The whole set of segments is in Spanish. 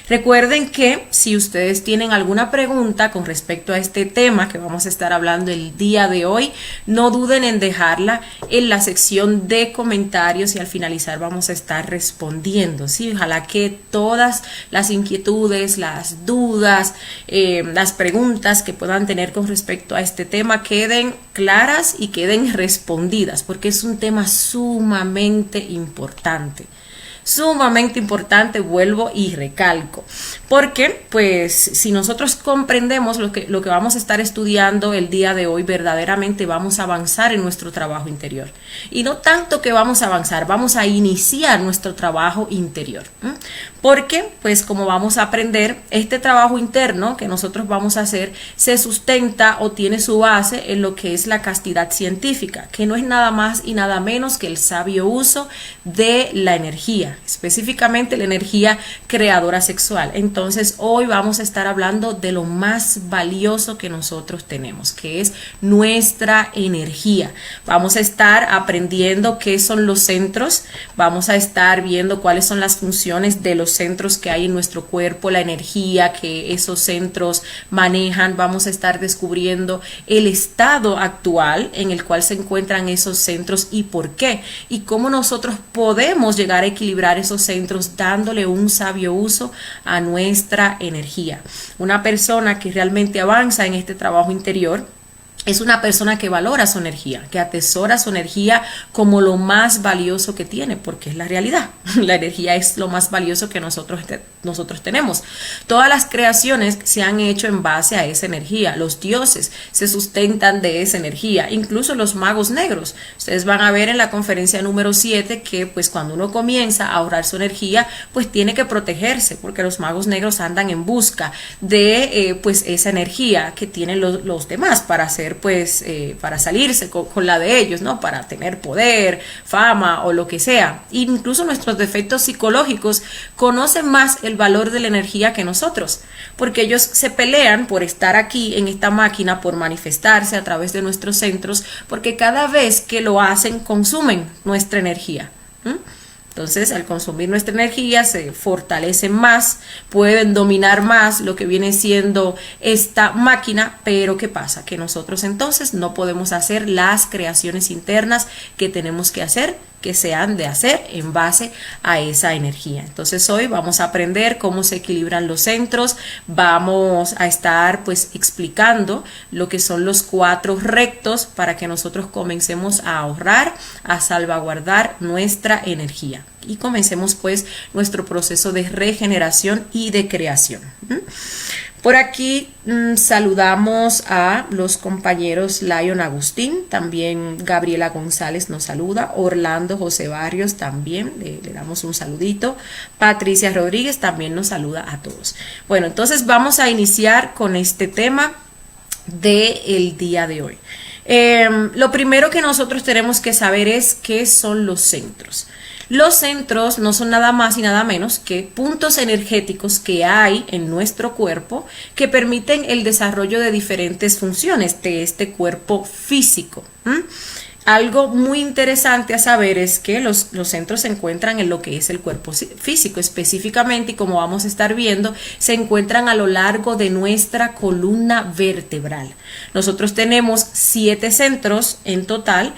Recuerden que si ustedes tienen alguna pregunta con respecto a este tema que vamos a estar hablando el día de hoy, no duden en dejarla en la sección de comentarios y al finalizar vamos a estar respondiendo, ¿sí? Ojalá que todas las inquietudes, las dudas, las preguntas que puedan tener con respecto a este tema queden claras y queden respondidas, porque es un tema sumamente importante. Sumamente importante, vuelvo y recalco, porque pues si nosotros comprendemos lo que vamos a estar estudiando el día de hoy, verdaderamente vamos a avanzar en nuestro trabajo interior, y no tanto que vamos a avanzar, vamos a iniciar nuestro trabajo interior, porque pues como vamos a aprender, este trabajo interno que nosotros vamos a hacer se sustenta o tiene su base en lo que es la castidad científica, que no es nada más y nada menos que el sabio uso de la energía, específicamente la energía creadora sexual. Entonces hoy vamos a estar hablando de lo más valioso que nosotros tenemos, que es nuestra energía. Vamos a estar aprendiendo qué son los centros, vamos a estar viendo cuáles son las funciones de los centros que hay en nuestro cuerpo, la energía que esos centros manejan. Vamos a estar descubriendo el estado actual en el cual se encuentran esos centros y por qué, y cómo nosotros podemos llegar a equilibrar esos centros dándole un sabio uso a nuestra energía. Una persona que realmente avanza en este trabajo interior es una persona que valora su energía, que atesora su energía como lo más valioso que tiene, porque es la realidad. La energía es lo más valioso que nosotros tenemos. Todas las creaciones se han hecho en base a esa energía. Los dioses se sustentan de esa energía, incluso los magos negros. Ustedes van a ver en la conferencia número 7 que pues cuando uno comienza a ahorrar su energía, pues tiene que protegerse, porque los magos negros andan en busca de pues esa energía que tienen los demás para hacer pues para salirse con la de ellos, ¿no? Para tener poder, fama o lo que sea. Incluso nuestros defectos psicológicos conocen más el valor de la energía que nosotros, porque ellos se pelean por estar aquí en esta máquina, por manifestarse a través de nuestros centros, porque cada vez que lo hacen consumen nuestra energía. Entonces, al consumir nuestra energía, se fortalecen más, pueden dominar más lo que viene siendo esta máquina, pero ¿qué pasa? Que nosotros entonces no podemos hacer las creaciones internas que tenemos que hacer, que se han de hacer en base a esa energía. Entonces hoy vamos a aprender cómo se equilibran los centros, vamos a estar pues explicando lo que son los 4 rectos para que nosotros comencemos a ahorrar, a salvaguardar nuestra energía y comencemos pues nuestro proceso de regeneración y de creación. Por aquí saludamos a los compañeros Lion Agustín, también Gabriela González nos saluda, Orlando José Barrios también, le damos un saludito, Patricia Rodríguez también nos saluda a todos. Bueno, entonces vamos a iniciar con este tema del día de hoy. Lo primero que nosotros tenemos que saber es qué son los centros. Los centros no son nada más y nada menos que puntos energéticos que hay en nuestro cuerpo que permiten el desarrollo de diferentes funciones de este cuerpo físico. Algo muy interesante a saber es que los centros se encuentran en lo que es el cuerpo físico específicamente, y como vamos a estar viendo, se encuentran a lo largo de nuestra columna vertebral. Nosotros tenemos 7 centros en total,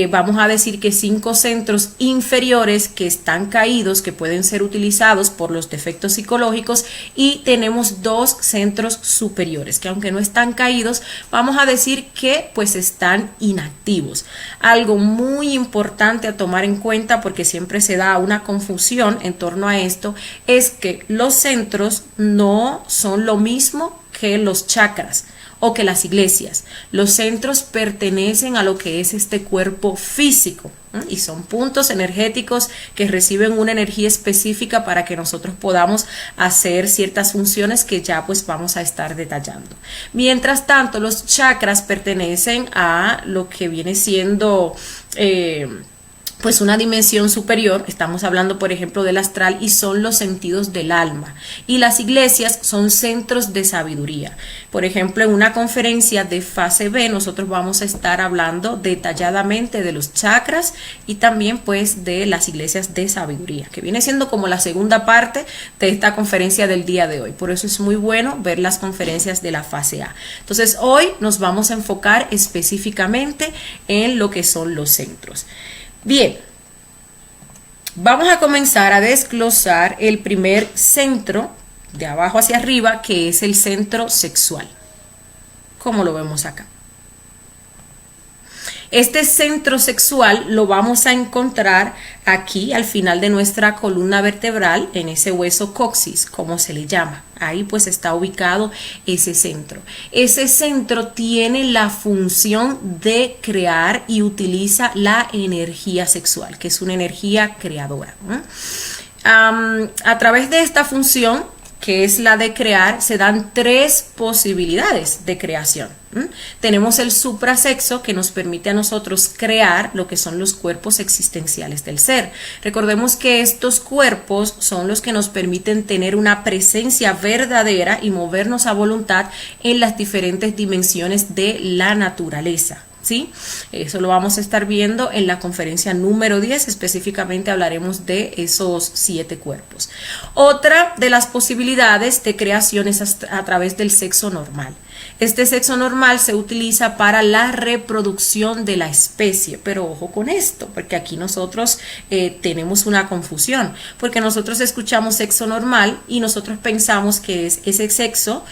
vamos a decir que 5 centros inferiores que están caídos, que pueden ser utilizados por los defectos psicológicos, y tenemos 2 centros superiores que aunque no están caídos, vamos a decir que pues están inactivos. Algo muy importante a tomar en cuenta, porque siempre se da una confusión en torno a esto, es que los centros no son lo mismo que los chakras o que las iglesias. Los centros pertenecen a lo que es este cuerpo físico, y son puntos energéticos que reciben una energía específica para que nosotros podamos hacer ciertas funciones que ya pues vamos a estar detallando. Mientras tanto, los chakras pertenecen a lo que viene siendo pues una dimensión superior. Estamos hablando por ejemplo del astral, y son los sentidos del alma, y las iglesias son centros de sabiduría. Por ejemplo, en una conferencia de fase B nosotros vamos a estar hablando detalladamente de los chakras y también pues de las iglesias de sabiduría, que viene siendo como la segunda parte de esta conferencia del día de hoy. Por eso es muy bueno ver las conferencias de la fase A. Entonces hoy nos vamos a enfocar específicamente en lo que son los centros. Bien, vamos a comenzar a desglosar el primer centro de abajo hacia arriba, que es el centro sexual, como lo vemos acá. Este centro sexual lo vamos a encontrar aquí al final de nuestra columna vertebral, en ese hueso coxis, como se le llama. Ahí pues está ubicado ese centro. Ese centro tiene la función de crear y utiliza la energía sexual, que es una energía creadora. A través de esta función, que es la de crear, se dan tres posibilidades de creación. Tenemos el suprasexo, que nos permite a nosotros crear lo que son los cuerpos existenciales del ser. Recordemos que estos cuerpos son los que nos permiten tener una presencia verdadera y movernos a voluntad en las diferentes dimensiones de la naturaleza. ¿Sí? Eso lo vamos a estar viendo en la conferencia número 10, específicamente hablaremos de esos 7 cuerpos. Otra de las posibilidades de creación es a través del sexo normal. Este sexo normal se utiliza para la reproducción de la especie, pero ojo con esto, porque aquí nosotros tenemos una confusión, porque nosotros escuchamos sexo normal y nosotros pensamos que es ese sexo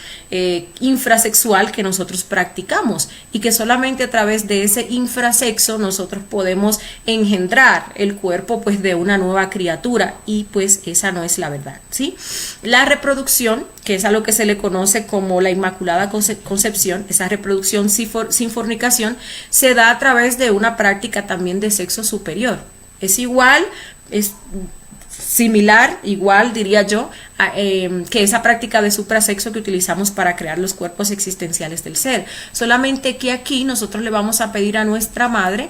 infrasexual que nosotros practicamos, y que solamente a través de ese infrasexo nosotros podemos engendrar el cuerpo pues de una nueva criatura, y pues esa no es la verdad, ¿sí? La reproducción, que es a lo que se le conoce como la Inmaculada Concepción, esa reproducción sin fornicación, se da a través de una práctica también de sexo superior. Es igual, es similar, igual diría yo, que esa práctica de suprasexo que utilizamos para crear los cuerpos existenciales del ser. Solamente que aquí nosotros le vamos a pedir a nuestra madre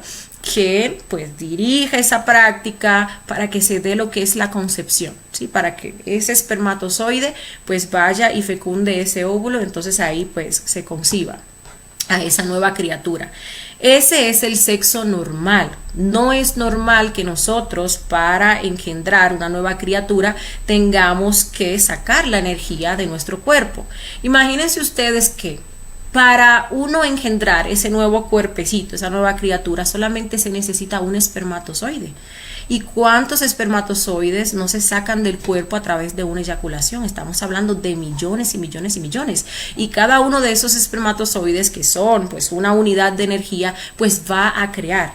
que pues dirija esa práctica para que se dé lo que es la concepción, ¿sí? Para que ese espermatozoide pues vaya y fecunde ese óvulo, entonces ahí pues se conciba a esa nueva criatura. Ese es el sexo normal. No es normal que nosotros para engendrar una nueva criatura tengamos que sacar la energía de nuestro cuerpo. Imagínense ustedes que para uno engendrar ese nuevo cuerpecito, esa nueva criatura, solamente se necesita un espermatozoide. ¿Y cuántos espermatozoides no se sacan del cuerpo a través de una eyaculación? Estamos hablando de millones y millones y millones. Y cada uno de esos espermatozoides, que son pues una unidad de energía, pues va a crear.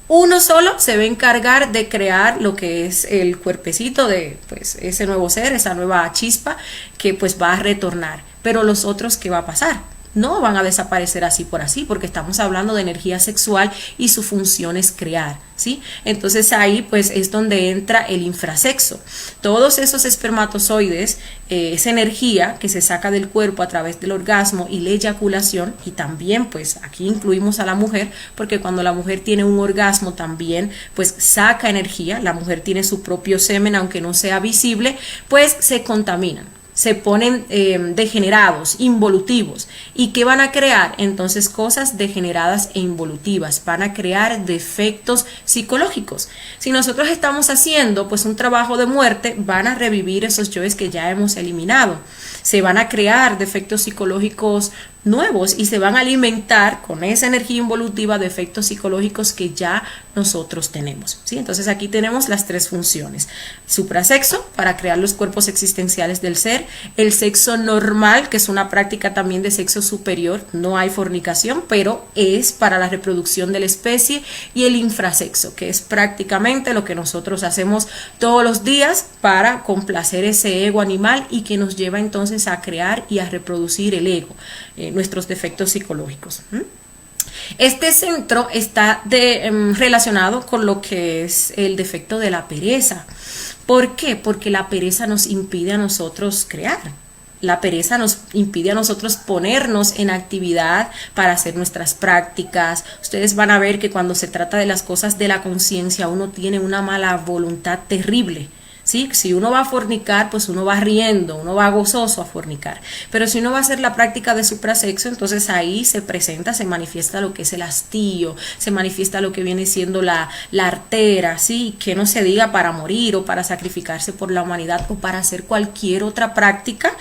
Uno solo se va a encargar de crear lo que es el cuerpecito de pues ese nuevo ser, esa nueva chispa que pues va a retornar. Pero los otros, ¿qué va a pasar? No van a desaparecer así por así, porque estamos hablando de energía sexual y su función es crear, ¿sí? Entonces ahí pues es donde entra el infrasexo. Todos esos espermatozoides, esa energía que se saca del cuerpo a través del orgasmo y la eyaculación, y también pues aquí incluimos a la mujer, porque cuando la mujer tiene un orgasmo también pues saca energía, la mujer tiene su propio semen, aunque no sea visible, pues se contaminan. Se ponen degenerados, involutivos. ¿Y qué van a crear? Entonces cosas degeneradas e involutivas. Van a crear defectos psicológicos. Si nosotros estamos haciendo pues un trabajo de muerte, van a revivir esos yoes que ya hemos eliminado. Se van a crear defectos psicológicos nuevos y se van a alimentar con esa energía involutiva de efectos psicológicos que ya nosotros tenemos, ¿sí? Entonces aquí tenemos las tres funciones: suprasexo, para crear los cuerpos existenciales del ser; el sexo normal, que es una práctica también de sexo superior, no hay fornicación, pero es para la reproducción de la especie; y el infrasexo, que es prácticamente lo que nosotros hacemos todos los días para complacer ese ego animal y que nos lleva entonces a crear y a reproducir el ego, nuestros defectos psicológicos. Este centro está relacionado con lo que es el defecto de la pereza. ¿Por qué? Porque la pereza nos impide a nosotros crear. La pereza nos impide a nosotros ponernos en actividad para hacer nuestras prácticas. Ustedes van a ver que cuando se trata de las cosas de la conciencia, uno tiene una mala voluntad terrible. ¿Sí? Si uno va a fornicar, pues uno va riendo, uno va gozoso a fornicar. Pero si uno va a hacer la práctica de suprasexo, entonces ahí se presenta, se manifiesta lo que es el hastío, se manifiesta lo que viene siendo la artera, ¿sí? Que no se diga para morir o para sacrificarse por la humanidad o para hacer cualquier otra práctica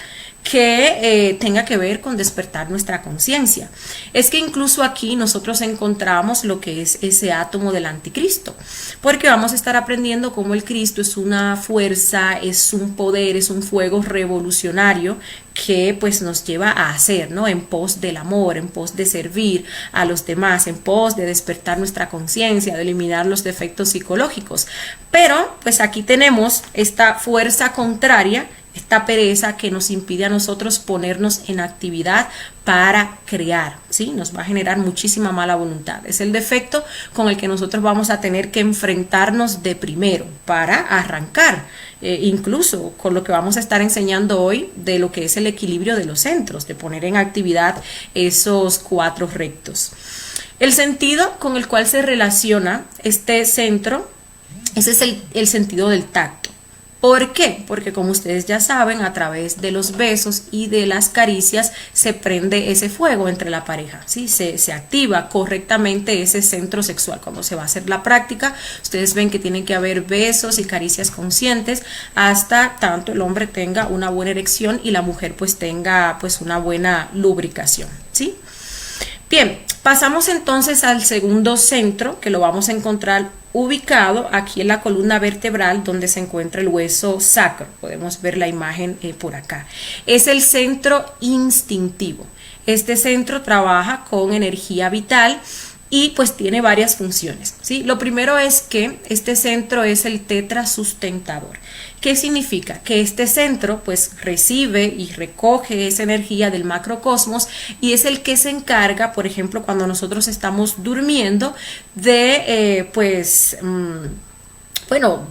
que tenga que ver con despertar nuestra conciencia. Es que incluso aquí nosotros encontramos lo que es ese átomo del anticristo, porque vamos a estar aprendiendo cómo el Cristo es una fuerza, es un poder, es un fuego revolucionario que pues nos lleva a hacer, ¿no? En pos del amor, en pos de servir a los demás, en pos de despertar nuestra conciencia, de eliminar los defectos psicológicos. Pero pues aquí tenemos esta fuerza contraria, esta pereza que nos impide a nosotros ponernos en actividad para crear, ¿sí? Nos va a generar muchísima mala voluntad. Es el defecto con el que nosotros vamos a tener que enfrentarnos de primero para arrancar, incluso con lo que vamos a estar enseñando hoy de lo que es el equilibrio de los centros, de poner en actividad esos 4 rectos. El sentido con el cual se relaciona este centro, ese es el sentido del tacto. ¿Por qué? Porque como ustedes ya saben, a través de los besos y de las caricias se prende ese fuego entre la pareja, ¿sí? Se activa correctamente ese centro sexual. Cuando se va a hacer la práctica, ustedes ven que tienen que haber besos y caricias conscientes hasta tanto el hombre tenga una buena erección y la mujer pues tenga pues una buena lubricación, ¿sí? Bien, pasamos entonces al segundo centro, que lo vamos a encontrar ubicado aquí en la columna vertebral donde se encuentra el hueso sacro. Podemos ver la imagen por acá. Es el centro instintivo. Este centro trabaja con energía vital y pues tiene varias funciones, ¿sí? Lo primero es que este centro es el tetrasustentador. ¿Qué significa? Que este centro pues recibe y recoge esa energía del macrocosmos y es el que se encarga, por ejemplo, cuando nosotros estamos durmiendo, de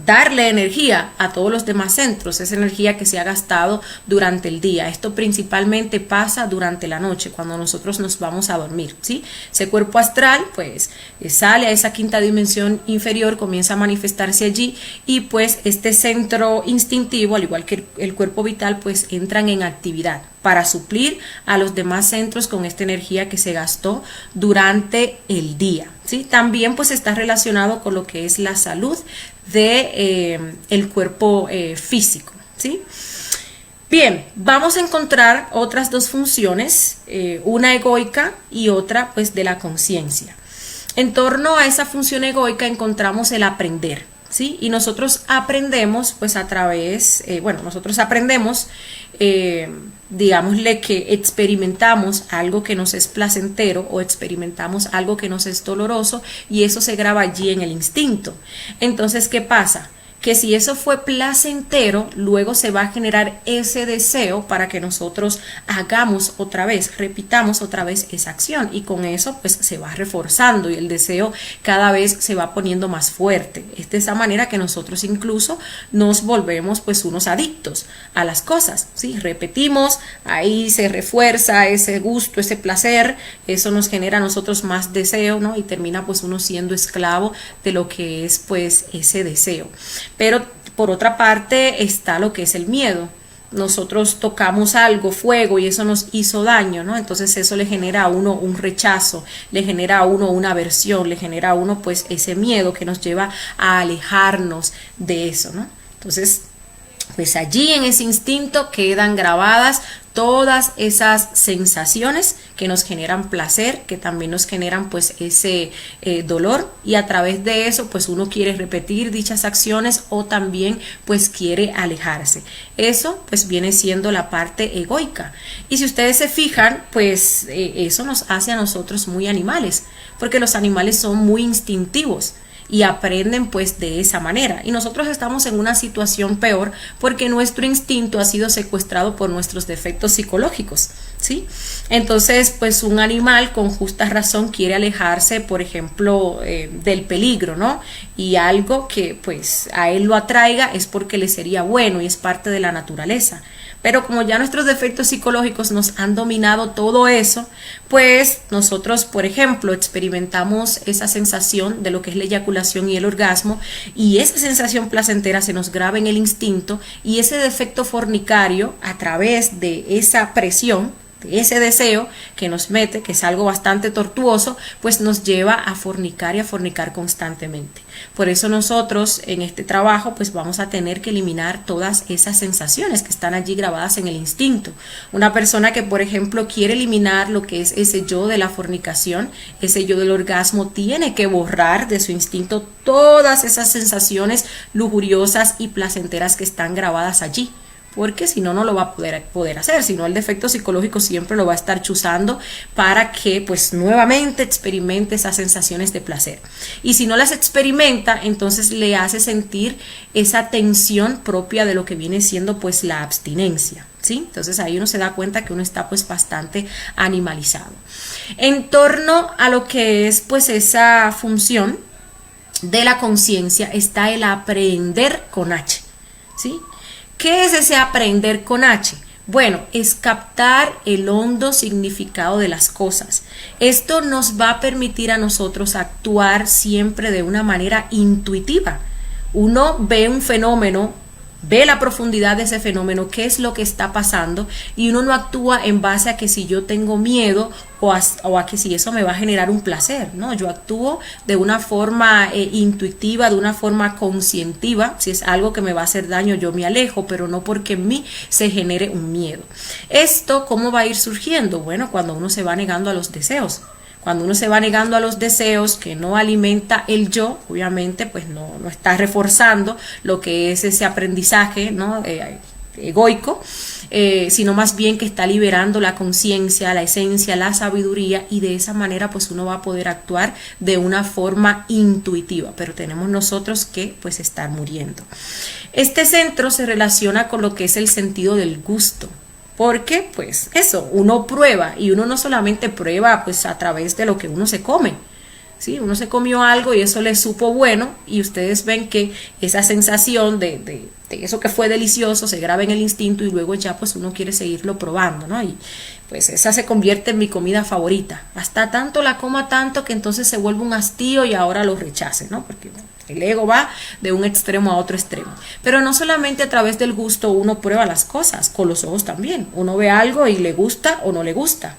darle energía a todos los demás centros, esa energía que se ha gastado durante el día. Esto principalmente pasa durante la noche, cuando nosotros nos vamos a dormir, ¿sí? Ese cuerpo astral, pues, sale a esa quinta dimensión inferior, comienza a manifestarse allí y pues este centro instintivo, al igual que el cuerpo vital, pues entran en actividad para suplir a los demás centros con esta energía que se gastó durante el día, ¿sí? También pues está relacionado con lo que es la salud de el cuerpo físico, ¿sí? Bien, vamos a encontrar otras 2 funciones, una egoica y otra pues de la conciencia. En torno a esa función egoica encontramos el aprender, ¿sí? Y nosotros aprendemos pues a través, digámosle que experimentamos algo que nos es placentero o experimentamos algo que nos es doloroso y eso se graba allí en el instinto. Entonces, ¿qué pasa? Que si eso fue placentero, luego se va a generar ese deseo para que nosotros hagamos otra vez, repitamos otra vez esa acción y con eso pues se va reforzando y el deseo cada vez se va poniendo más fuerte. Es de esa manera que nosotros incluso nos volvemos pues unos adictos a las cosas, ¿sí? Repetimos, ahí se refuerza ese gusto, ese placer, eso nos genera a nosotros más deseo, ¿no? Y termina pues uno siendo esclavo de lo que es pues ese deseo. Pero por otra parte está lo que es el miedo. Nosotros tocamos algo, fuego, y eso nos hizo daño, ¿no? Entonces eso le genera a uno un rechazo, le genera a uno una aversión, le genera a uno pues ese miedo que nos lleva a alejarnos de eso, ¿no? Entonces, pues allí en ese instinto quedan grabadas todas esas sensaciones que nos generan placer, que también nos generan pues ese dolor y a través de eso pues uno quiere repetir dichas acciones o también pues quiere alejarse. Eso pues viene siendo la parte egoica y si ustedes se fijan pues eso nos hace a nosotros muy animales porque los animales son muy instintivos y aprenden pues de esa manera y nosotros estamos en una situación peor porque nuestro instinto ha sido secuestrado por nuestros defectos psicológicos, ¿sí? Entonces pues un animal con justa razón quiere alejarse por ejemplo del peligro, ¿no? Y algo que pues a él lo atraiga es porque le sería bueno y es parte de la naturaleza. Pero como ya nuestros defectos psicológicos nos han dominado todo eso, pues nosotros, por ejemplo, experimentamos esa sensación de lo que es la eyaculación y el orgasmo, y esa sensación placentera se nos graba en el instinto, y ese defecto fornicario, a través de esa presión, de ese deseo que nos mete, que es algo bastante tortuoso, pues nos lleva a fornicar y a fornicar constantemente. Por eso nosotros en este trabajo pues vamos a tener que eliminar todas esas sensaciones que están allí grabadas en el instinto. Una persona que, por ejemplo, quiere eliminar lo que es ese yo de la fornicación, ese yo del orgasmo, tiene que borrar de su instinto todas esas sensaciones lujuriosas y placenteras que están grabadas allí, porque si no, no lo va a poder hacer, si no el defecto psicológico siempre lo va a estar chuzando para que pues nuevamente experimente esas sensaciones de placer. Y si no las experimenta, entonces le hace sentir esa tensión propia de lo que viene siendo pues la abstinencia, ¿sí? Entonces ahí uno se da cuenta que uno está pues bastante animalizado. En torno a lo que es pues esa función de la conciencia está el aprender con H, ¿sí? ¿Qué es ese aprender con H? Bueno, es captar el hondo significado de las cosas. Esto nos va a permitir a nosotros actuar siempre de una manera intuitiva. Uno ve un fenómeno, ve la profundidad de ese fenómeno, qué es lo que está pasando, y uno no actúa en base a que si yo tengo miedo o a que si eso me va a generar un placer, ¿no? Yo actúo de una forma intuitiva, de una forma conscientiva. Si es algo que me va a hacer daño, yo me alejo, pero no porque en mí se genere un miedo. ¿Esto cómo va a ir surgiendo? Bueno, cuando uno se va negando a los deseos. Cuando uno se va negando a los deseos, que no alimenta el yo, obviamente pues no está reforzando lo que es ese aprendizaje, ¿no? Egoico, sino más bien que está liberando la conciencia, la esencia, la sabiduría, y de esa manera pues uno va a poder actuar de una forma intuitiva, pero tenemos nosotros que pues estar muriendo. Este centro se relaciona con lo que es el sentido del gusto. Porque, pues, eso, uno prueba, y uno no solamente prueba, pues, a través de lo que uno se come, ¿sí? Uno se comió algo y eso le supo bueno, y ustedes ven que esa sensación de eso que fue delicioso se graba en el instinto, y luego ya, pues, uno quiere seguirlo probando, ¿no? Y, pues, esa se convierte en mi comida favorita. Hasta tanto la coma tanto que entonces se vuelve un hastío y ahora lo rechace, ¿no? Porque el ego va de un extremo a otro extremo. Pero no solamente a través del gusto uno prueba las cosas, con los ojos también. Uno ve algo y le gusta o no le gusta.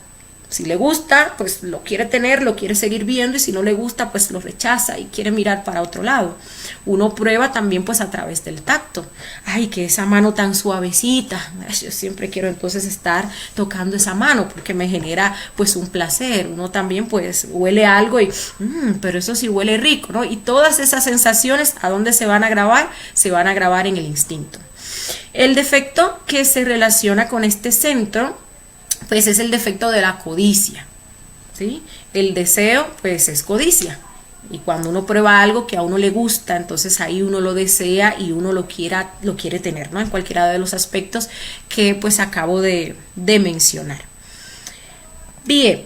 Si le gusta, pues lo quiere tener, lo quiere seguir viendo, y si no le gusta, pues lo rechaza y quiere mirar para otro lado. Uno prueba también pues a través del tacto. Ay, que esa mano tan suavecita. Yo siempre quiero entonces estar tocando esa mano porque me genera pues un placer. Uno también pues huele algo y pero eso sí huele rico, ¿no? Y todas esas sensaciones, ¿a dónde se van a grabar? Se van a grabar en el instinto. El defecto que se relaciona con este centro pues es el defecto de la codicia, ¿sí? El deseo pues es codicia, y cuando uno prueba algo que a uno le gusta, entonces ahí uno lo desea y uno lo quiere tener, ¿no? En cualquiera de los aspectos que pues acabo de mencionar. Bien,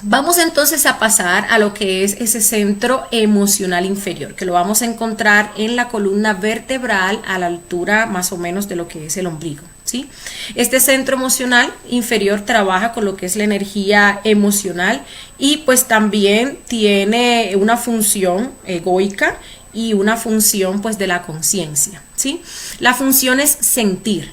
vamos entonces a pasar a lo que es ese centro emocional inferior, que lo vamos a encontrar en la columna vertebral a la altura más o menos de lo que es el ombligo, ¿sí? Este centro emocional inferior trabaja con lo que es la energía emocional, y pues también tiene una función egoica y una función pues de la conciencia, ¿sí? La función es sentir.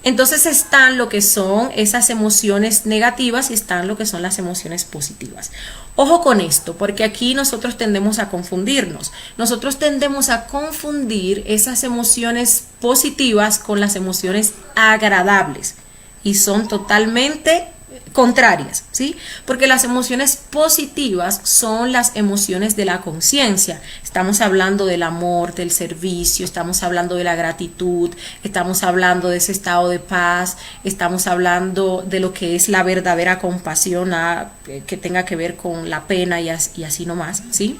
Entonces están lo que son esas emociones negativas y están lo que son las emociones positivas. Ojo con esto, porque aquí nosotros tendemos a confundirnos. Nosotros tendemos a confundir esas emociones positivas con las emociones agradables, y son totalmente contrarias, ¿sí? Porque las emociones positivas son las emociones de la conciencia. Estamos hablando del amor, del servicio, estamos hablando de la gratitud, estamos hablando de ese estado de paz, estamos hablando de lo que es la verdadera compasión, que tenga que ver con la pena y así nomás, ¿sí?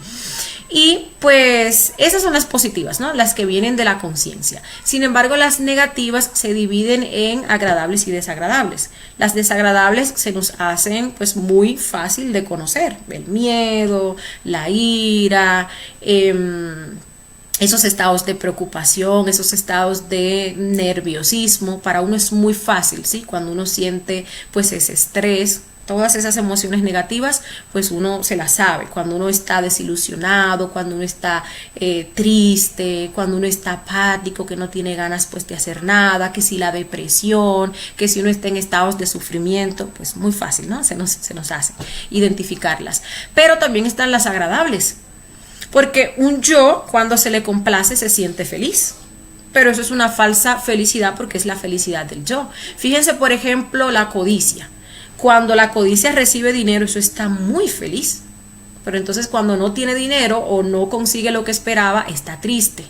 Y pues esas son las positivas, ¿no? Las que vienen de la conciencia. Sin embargo, las negativas se dividen en agradables y desagradables. Las desagradables se nos hacen pues muy fácil de conocer. El miedo, la ira, esos estados de preocupación, esos estados de nerviosismo. Para uno es muy fácil, ¿sí? Cuando uno siente pues ese estrés, todas esas emociones negativas, pues uno se las sabe. Cuando uno está desilusionado, cuando uno está triste, cuando uno está apático, que no tiene ganas pues de hacer nada, que si la depresión, que si uno está en estados de sufrimiento, pues muy fácil, ¿no? Se nos hace identificarlas. Pero también están las agradables. Porque un yo, cuando se le complace, se siente feliz. Pero eso es una falsa felicidad, porque es la felicidad del yo. Fíjense, por ejemplo, la codicia. Cuando la codicia recibe dinero, eso está muy feliz. Pero entonces cuando no tiene dinero o no consigue lo que esperaba, está triste.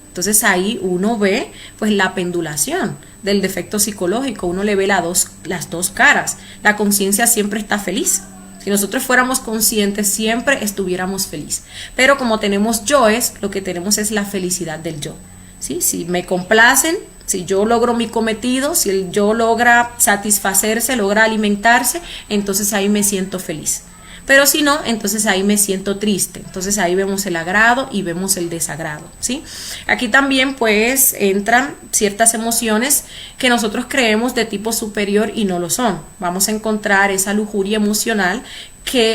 Entonces ahí uno ve pues la pendulación del defecto psicológico. Uno le ve las dos caras. La conciencia siempre está feliz. Si nosotros fuéramos conscientes, siempre estuviéramos felices. Pero como tenemos yoes, lo que tenemos es la felicidad del yo. ¿Sí? Si me complacen, si yo logro mi cometido, si el yo logra satisfacerse, logra alimentarse, entonces ahí me siento feliz. Pero si no, entonces ahí me siento triste. Entonces ahí vemos el agrado y vemos el desagrado, ¿sí? Aquí también pues entran ciertas emociones que nosotros creemos de tipo superior y no lo son. Vamos a encontrar esa lujuria emocional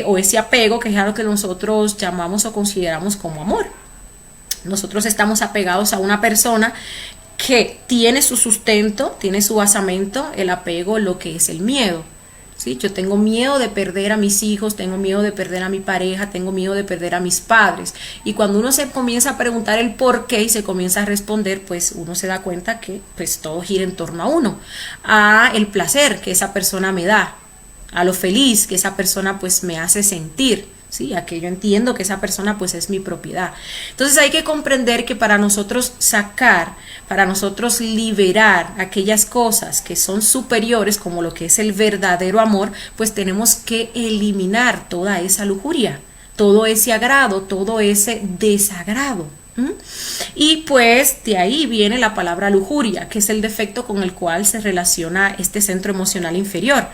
o ese apego, que es algo que nosotros llamamos o consideramos como amor. Nosotros estamos apegados a una persona que tiene su sustento, tiene su basamento, el apego, lo que es el miedo. ¿Sí? Yo tengo miedo de perder a mis hijos, tengo miedo de perder a mi pareja, tengo miedo de perder a mis padres. Y cuando uno se comienza a preguntar el por qué y se comienza a responder, pues uno se da cuenta que pues todo gira en torno a uno, a el placer que esa persona me da, a lo feliz que esa persona pues me hace sentir. Sí, a que yo entiendo que esa persona pues es mi propiedad. Entonces hay que comprender que para nosotros sacar, para nosotros liberar aquellas cosas que son superiores, como lo que es el verdadero amor, pues tenemos que eliminar toda esa lujuria, todo ese agrado, todo ese desagrado. Y pues de ahí viene la palabra lujuria, que es el defecto con el cual se relaciona este centro emocional inferior.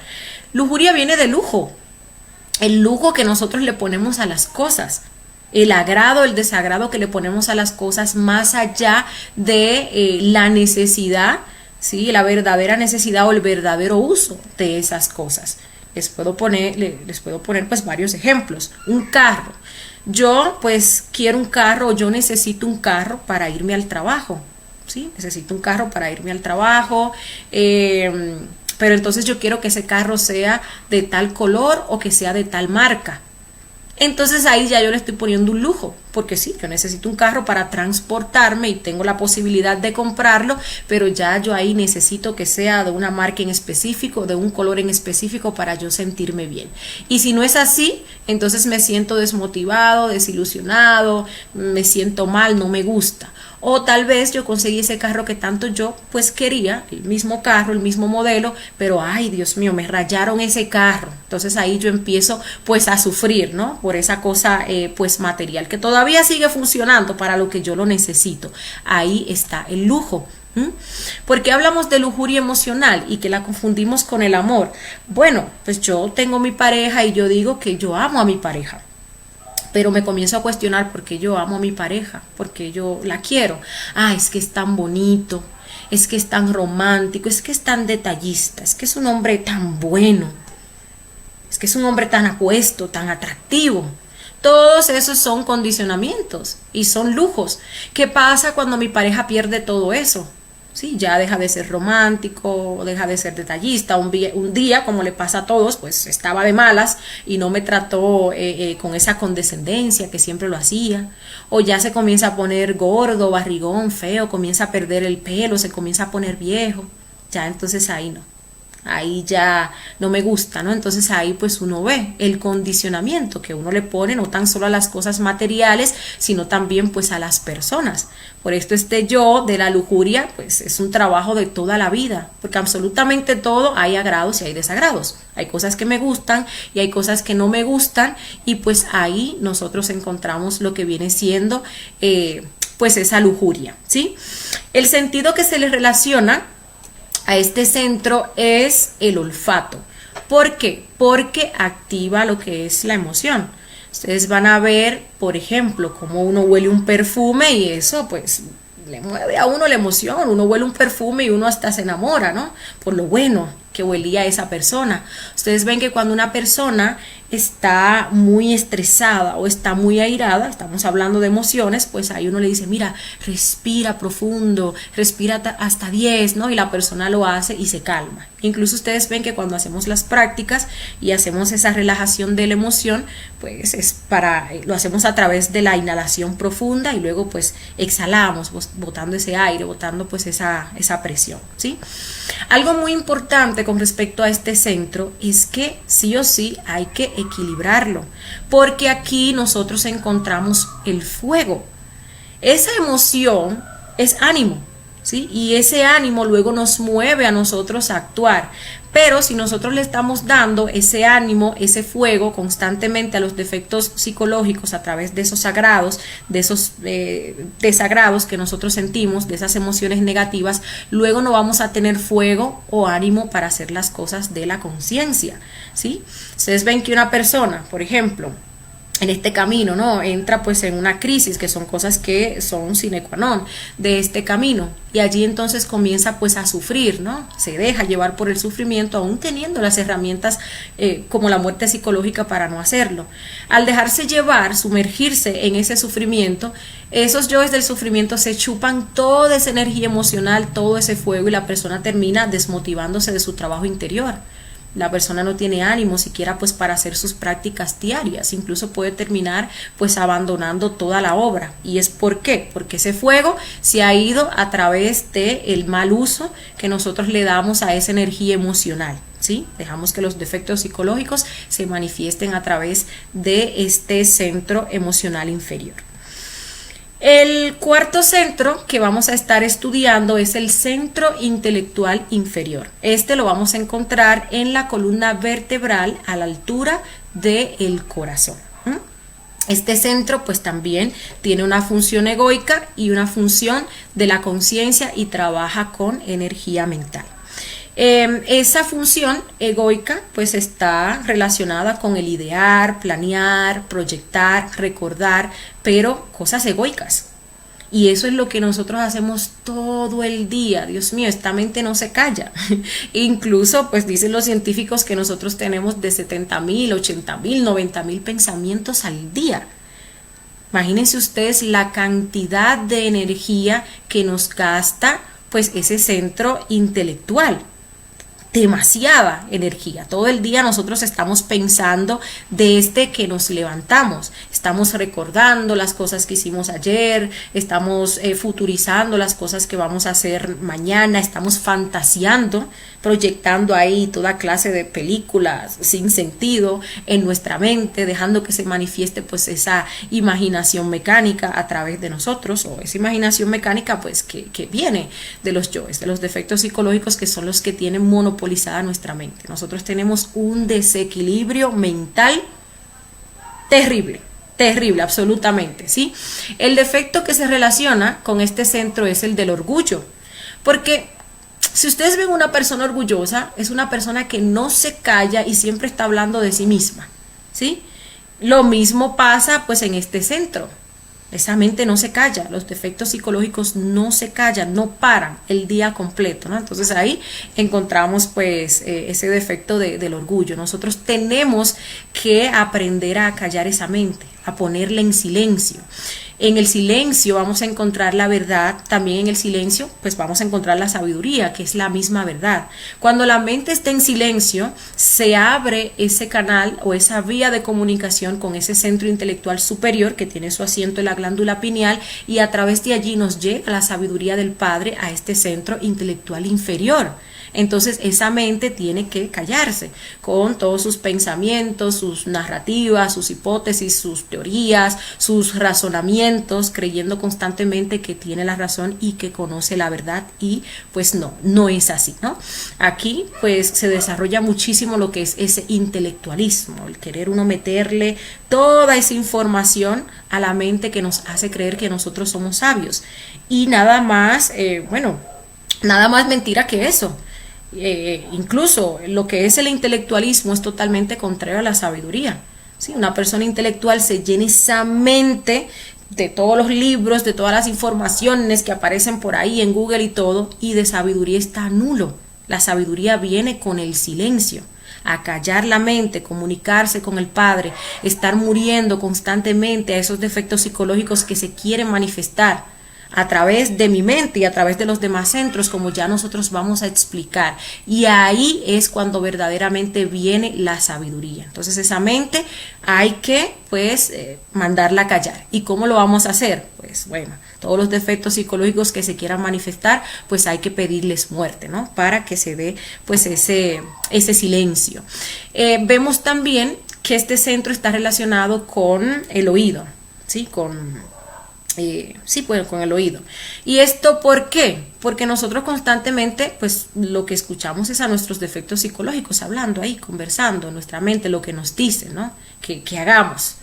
Lujuria viene de lujo. El lujo que nosotros le ponemos a las cosas, el agrado, el desagrado que le ponemos a las cosas más allá de la necesidad, ¿sí? La verdadera necesidad o el verdadero uso de esas cosas. Les puedo poner pues varios ejemplos. Un carro. Yo pues quiero un carro, o yo necesito un carro para irme al trabajo, ¿sí? Necesito un carro para irme al trabajo, pero entonces yo quiero que ese carro sea de tal color o que sea de tal marca. Entonces ahí ya yo le estoy poniendo un lujo, porque sí, yo necesito un carro para transportarme y tengo la posibilidad de comprarlo, pero ya yo ahí necesito que sea de una marca en específico, de un color en específico para yo sentirme bien. Y si no es así, entonces me siento desmotivado, desilusionado, me siento mal, no me gusta. O tal vez yo conseguí ese carro que tanto yo pues quería, el mismo carro, el mismo modelo, pero ay Dios mío, me rayaron ese carro. Entonces ahí yo empiezo pues a sufrir, ¿no? Por esa cosa pues material que todavía sigue funcionando para lo que yo lo necesito. Ahí está el lujo. ¿Por qué hablamos de lujuria emocional y que la confundimos con el amor? Bueno, pues yo tengo mi pareja y yo digo que yo amo a mi pareja. Pero me comienzo a cuestionar por qué yo amo a mi pareja, por qué yo la quiero. Es que es tan bonito, es que es tan romántico, es que es tan detallista, es que es un hombre tan bueno, es que es un hombre tan apuesto, tan atractivo. Todos esos son condicionamientos y son lujos. ¿Qué pasa cuando mi pareja pierde todo eso? Sí, ya deja de ser romántico, deja de ser detallista. Un día, como le pasa a todos, pues estaba de malas y no me trató con esa condescendencia que siempre lo hacía. O ya se comienza a poner gordo, barrigón, feo, comienza a perder el pelo, se comienza a poner viejo. Ya entonces ahí no. Ahí ya no me gusta, ¿no? Entonces ahí pues uno ve el condicionamiento que uno le pone no tan solo a las cosas materiales, sino también pues a las personas. Por esto este yo de la lujuria pues es un trabajo de toda la vida, porque absolutamente todo hay agrados y hay desagrados. Hay cosas que me gustan y hay cosas que no me gustan, y pues ahí nosotros encontramos lo que viene siendo pues esa lujuria, ¿sí? El sentido que se le relaciona a este centro es el olfato. ¿Por qué? Porque activa lo que es la emoción. Ustedes van a ver, por ejemplo, cómo uno huele un perfume y eso pues le mueve a uno la emoción. Uno huele un perfume y uno hasta se enamora, ¿no? Por lo bueno que huelía esa persona. Ustedes ven que cuando una persona está muy estresada o está muy airada, estamos hablando de emociones, pues ahí uno le dice, mira, respira profundo, respira hasta 10, ¿no? Y la persona lo hace y se calma. Incluso ustedes ven que cuando hacemos las prácticas y hacemos esa relajación de la emoción, pues lo hacemos a través de la inhalación profunda y luego pues exhalamos, botando ese aire, botando pues esa presión, ¿sí? Algo muy importante con respecto a este centro es que sí o sí hay que equilibrarlo, porque aquí nosotros encontramos el fuego. Esa emoción es ánimo, ¿sí? Y ese ánimo luego nos mueve a nosotros a actuar. Pero si nosotros le estamos dando ese ánimo, ese fuego constantemente a los defectos psicológicos a través de esos sagrados, de esos desagrados que nosotros sentimos, de esas emociones negativas, luego no vamos a tener fuego o ánimo para hacer las cosas de la conciencia, ¿sí? Ustedes ven que una persona, por ejemplo, en este camino, ¿no? Entra pues en una crisis, que son cosas que son sine qua non de este camino, y allí entonces comienza pues a sufrir, ¿no? Se deja llevar por el sufrimiento, aún teniendo las herramientas como la muerte psicológica para no hacerlo. Al dejarse llevar, sumergirse en ese sufrimiento, esos yoes del sufrimiento se chupan toda esa energía emocional, todo ese fuego, y la persona termina desmotivándose de su trabajo interior. La persona no tiene ánimo siquiera pues para hacer sus prácticas diarias, incluso puede terminar pues abandonando toda la obra. ¿Y es por qué? Porque ese fuego se ha ido a través del mal uso que nosotros le damos a esa energía emocional, ¿sí? Dejamos que los defectos psicológicos se manifiesten a través de este centro emocional inferior. El cuarto centro que vamos a estar estudiando es el centro intelectual inferior. Este lo vamos a encontrar en la columna vertebral a la altura del corazón. Este centro pues también tiene una función egoica y una función de la conciencia y trabaja con energía mental. Esa función egoica pues está relacionada con el idear, planear, proyectar, recordar, pero cosas egoicas. Y eso es lo que nosotros hacemos todo el día. Dios mío, esta mente no se calla. Incluso pues dicen los científicos que nosotros tenemos de 70,000, 80,000, 90,000 pensamientos al día. Imagínense ustedes la cantidad de energía que nos gasta pues ese centro intelectual. Demasiada energía. Todo el día nosotros estamos pensando desde que nos levantamos. Estamos recordando las cosas que hicimos ayer, estamos futurizando las cosas que vamos a hacer mañana, estamos fantaseando, proyectando ahí toda clase de películas sin sentido en nuestra mente, dejando que se manifieste pues esa imaginación mecánica a través de nosotros, o esa imaginación mecánica pues que viene de los yoes, de los defectos psicológicos, que son los que tienen monopolizada nuestra mente. Nosotros tenemos un desequilibrio mental terrible, terrible, absolutamente, ¿sí? El defecto que se relaciona con este centro es el del orgullo, porque si ustedes ven una persona orgullosa, es una persona que no se calla y siempre está hablando de sí misma, ¿sí? Lo mismo pasa pues en este centro. Esa mente no se calla, los defectos psicológicos no se callan, no paran el día completo, ¿no? Entonces ahí encontramos pues ese defecto del orgullo. Nosotros tenemos que aprender a callar esa mente, a ponerla en silencio. En el silencio vamos a encontrar la verdad, también en el silencio pues vamos a encontrar la sabiduría, que es la misma verdad. Cuando la mente está en silencio, se abre ese canal o esa vía de comunicación con ese centro intelectual superior que tiene su asiento en la glándula pineal, y a través de allí nos llega la sabiduría del Padre a este centro intelectual inferior. Entonces esa mente tiene que callarse con todos sus pensamientos, sus narrativas, sus hipótesis, sus teorías, sus razonamientos, creyendo constantemente que tiene la razón y que conoce la verdad, y pues no es así, ¿no? Aquí pues se desarrolla muchísimo lo que es ese intelectualismo, el querer uno meterle toda esa información a la mente que nos hace creer que nosotros somos sabios, y nada más, nada más mentira que eso. Incluso lo que es el intelectualismo es totalmente contrario a la sabiduría. ¿sí? Una persona intelectual se llena esa mente de todos los libros, de todas las informaciones que aparecen por ahí en Google y todo, y de sabiduría está nulo. La sabiduría viene con el silencio, a callar la mente, comunicarse con el Padre, estar muriendo constantemente a esos defectos psicológicos que se quieren manifestar a través de mi mente y a través de los demás centros, como ya nosotros vamos a explicar. Y ahí es cuando verdaderamente viene la sabiduría. Entonces esa mente hay que mandarla a callar. ¿Y cómo lo vamos a hacer? Pues bueno, todos los defectos psicológicos que se quieran manifestar, pues hay que pedirles muerte, ¿no? Para que se dé pues ese silencio. Vemos también que este centro está relacionado con el oído, ¿sí? Con el oído. ¿Y esto por qué? Porque nosotros constantemente, pues lo que escuchamos es a nuestros defectos psicológicos hablando ahí, conversando, nuestra mente, lo que nos dice, ¿no? Que hagamos.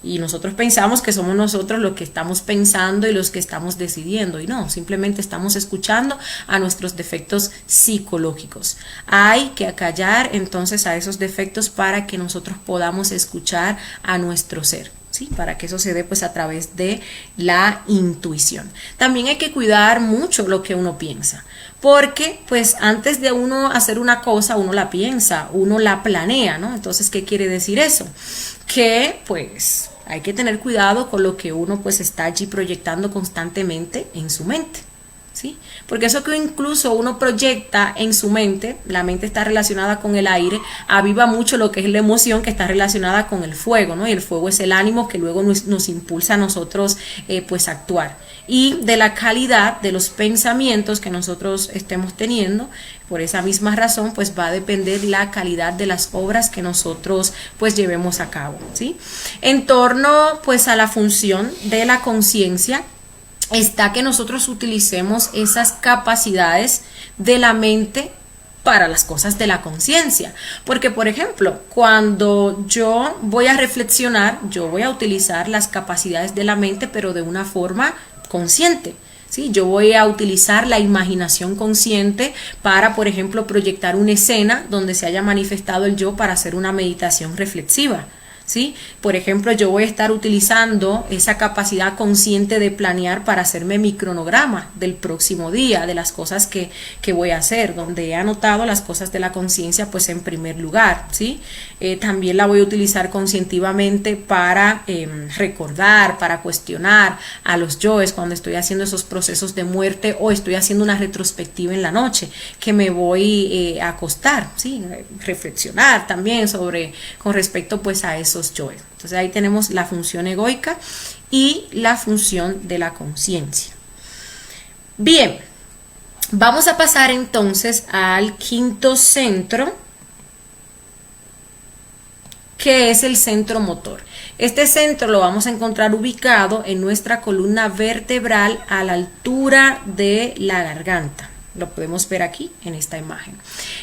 Y nosotros pensamos que somos nosotros los que estamos pensando y los que estamos decidiendo. Y no, simplemente estamos escuchando a nuestros defectos psicológicos. Hay que acallar entonces a esos defectos para que nosotros podamos escuchar a nuestro ser. ¿Sí? Para que eso se dé pues a través de la intuición. También hay que cuidar mucho lo que uno piensa, porque pues antes de uno hacer una cosa, uno la piensa, uno la planea, ¿no? Entonces, ¿qué quiere decir eso? Que pues hay que tener cuidado con lo que uno pues está allí proyectando constantemente en su mente. ¿Sí? Porque eso que incluso uno proyecta en su mente, la mente está relacionada con el aire, aviva mucho lo que es la emoción que está relacionada con el fuego, ¿no? Y el fuego es el ánimo que luego nos impulsa a nosotros pues a actuar. Y de la calidad de los pensamientos que nosotros estemos teniendo, por esa misma razón pues va a depender la calidad de las obras que nosotros pues llevemos a cabo, ¿sí? En torno pues a la función de la conciencia, está que nosotros utilicemos esas capacidades de la mente para las cosas de la conciencia. Porque, por ejemplo, cuando yo voy a reflexionar, yo voy a utilizar las capacidades de la mente, pero de una forma consciente. ¿Sí? Yo voy a utilizar la imaginación consciente para, por ejemplo, proyectar una escena donde se haya manifestado el yo para hacer una meditación reflexiva. ¿Sí? Por ejemplo, yo voy a estar utilizando esa capacidad consciente de planear para hacerme mi cronograma del próximo día, de las cosas que voy a hacer, donde he anotado las cosas de la conciencia pues en primer lugar, ¿sí? También la voy a utilizar conscientivamente para recordar, para cuestionar a los yoes cuando estoy haciendo esos procesos de muerte o estoy haciendo una retrospectiva en la noche, que me voy a acostar, ¿sí? Reflexionar también con respecto pues a esos yoes. Entonces ahí tenemos la función egoica y la función de la conciencia. Bien, vamos a pasar entonces al quinto centro, que es el centro motor. Este centro lo vamos a encontrar ubicado en nuestra columna vertebral a la altura de la garganta. Lo podemos ver aquí en esta imagen.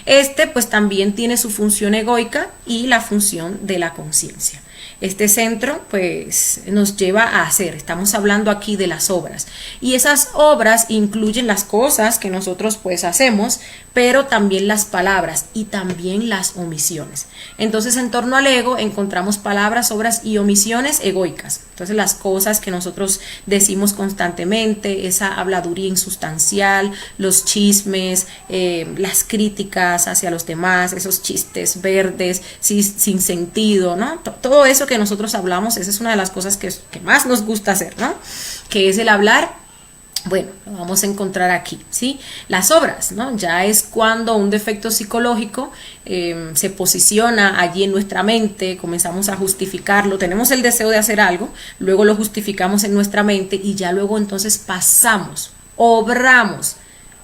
Este pues también tiene su función egoica y la función de la conciencia. Este centro pues nos lleva a hacer, estamos hablando aquí de las obras, y esas obras incluyen las cosas que nosotros pues hacemos, pero también las palabras y también las omisiones. Entonces en torno al ego encontramos palabras, obras y omisiones egoicas. Entonces las cosas que nosotros decimos constantemente, esa habladuría insustancial, los chismes, las críticas hacia los demás, esos chistes verdes, sin sentido, ¿no? Todo eso que nosotros hablamos, esa es una de las cosas que más nos gusta hacer, ¿no? Que es el hablar. Bueno, lo vamos a encontrar aquí, ¿sí? Las obras, ¿no? Ya es cuando un defecto psicológico se posiciona allí en nuestra mente, comenzamos a justificarlo, tenemos el deseo de hacer algo, luego lo justificamos en nuestra mente y ya luego entonces pasamos, obramos,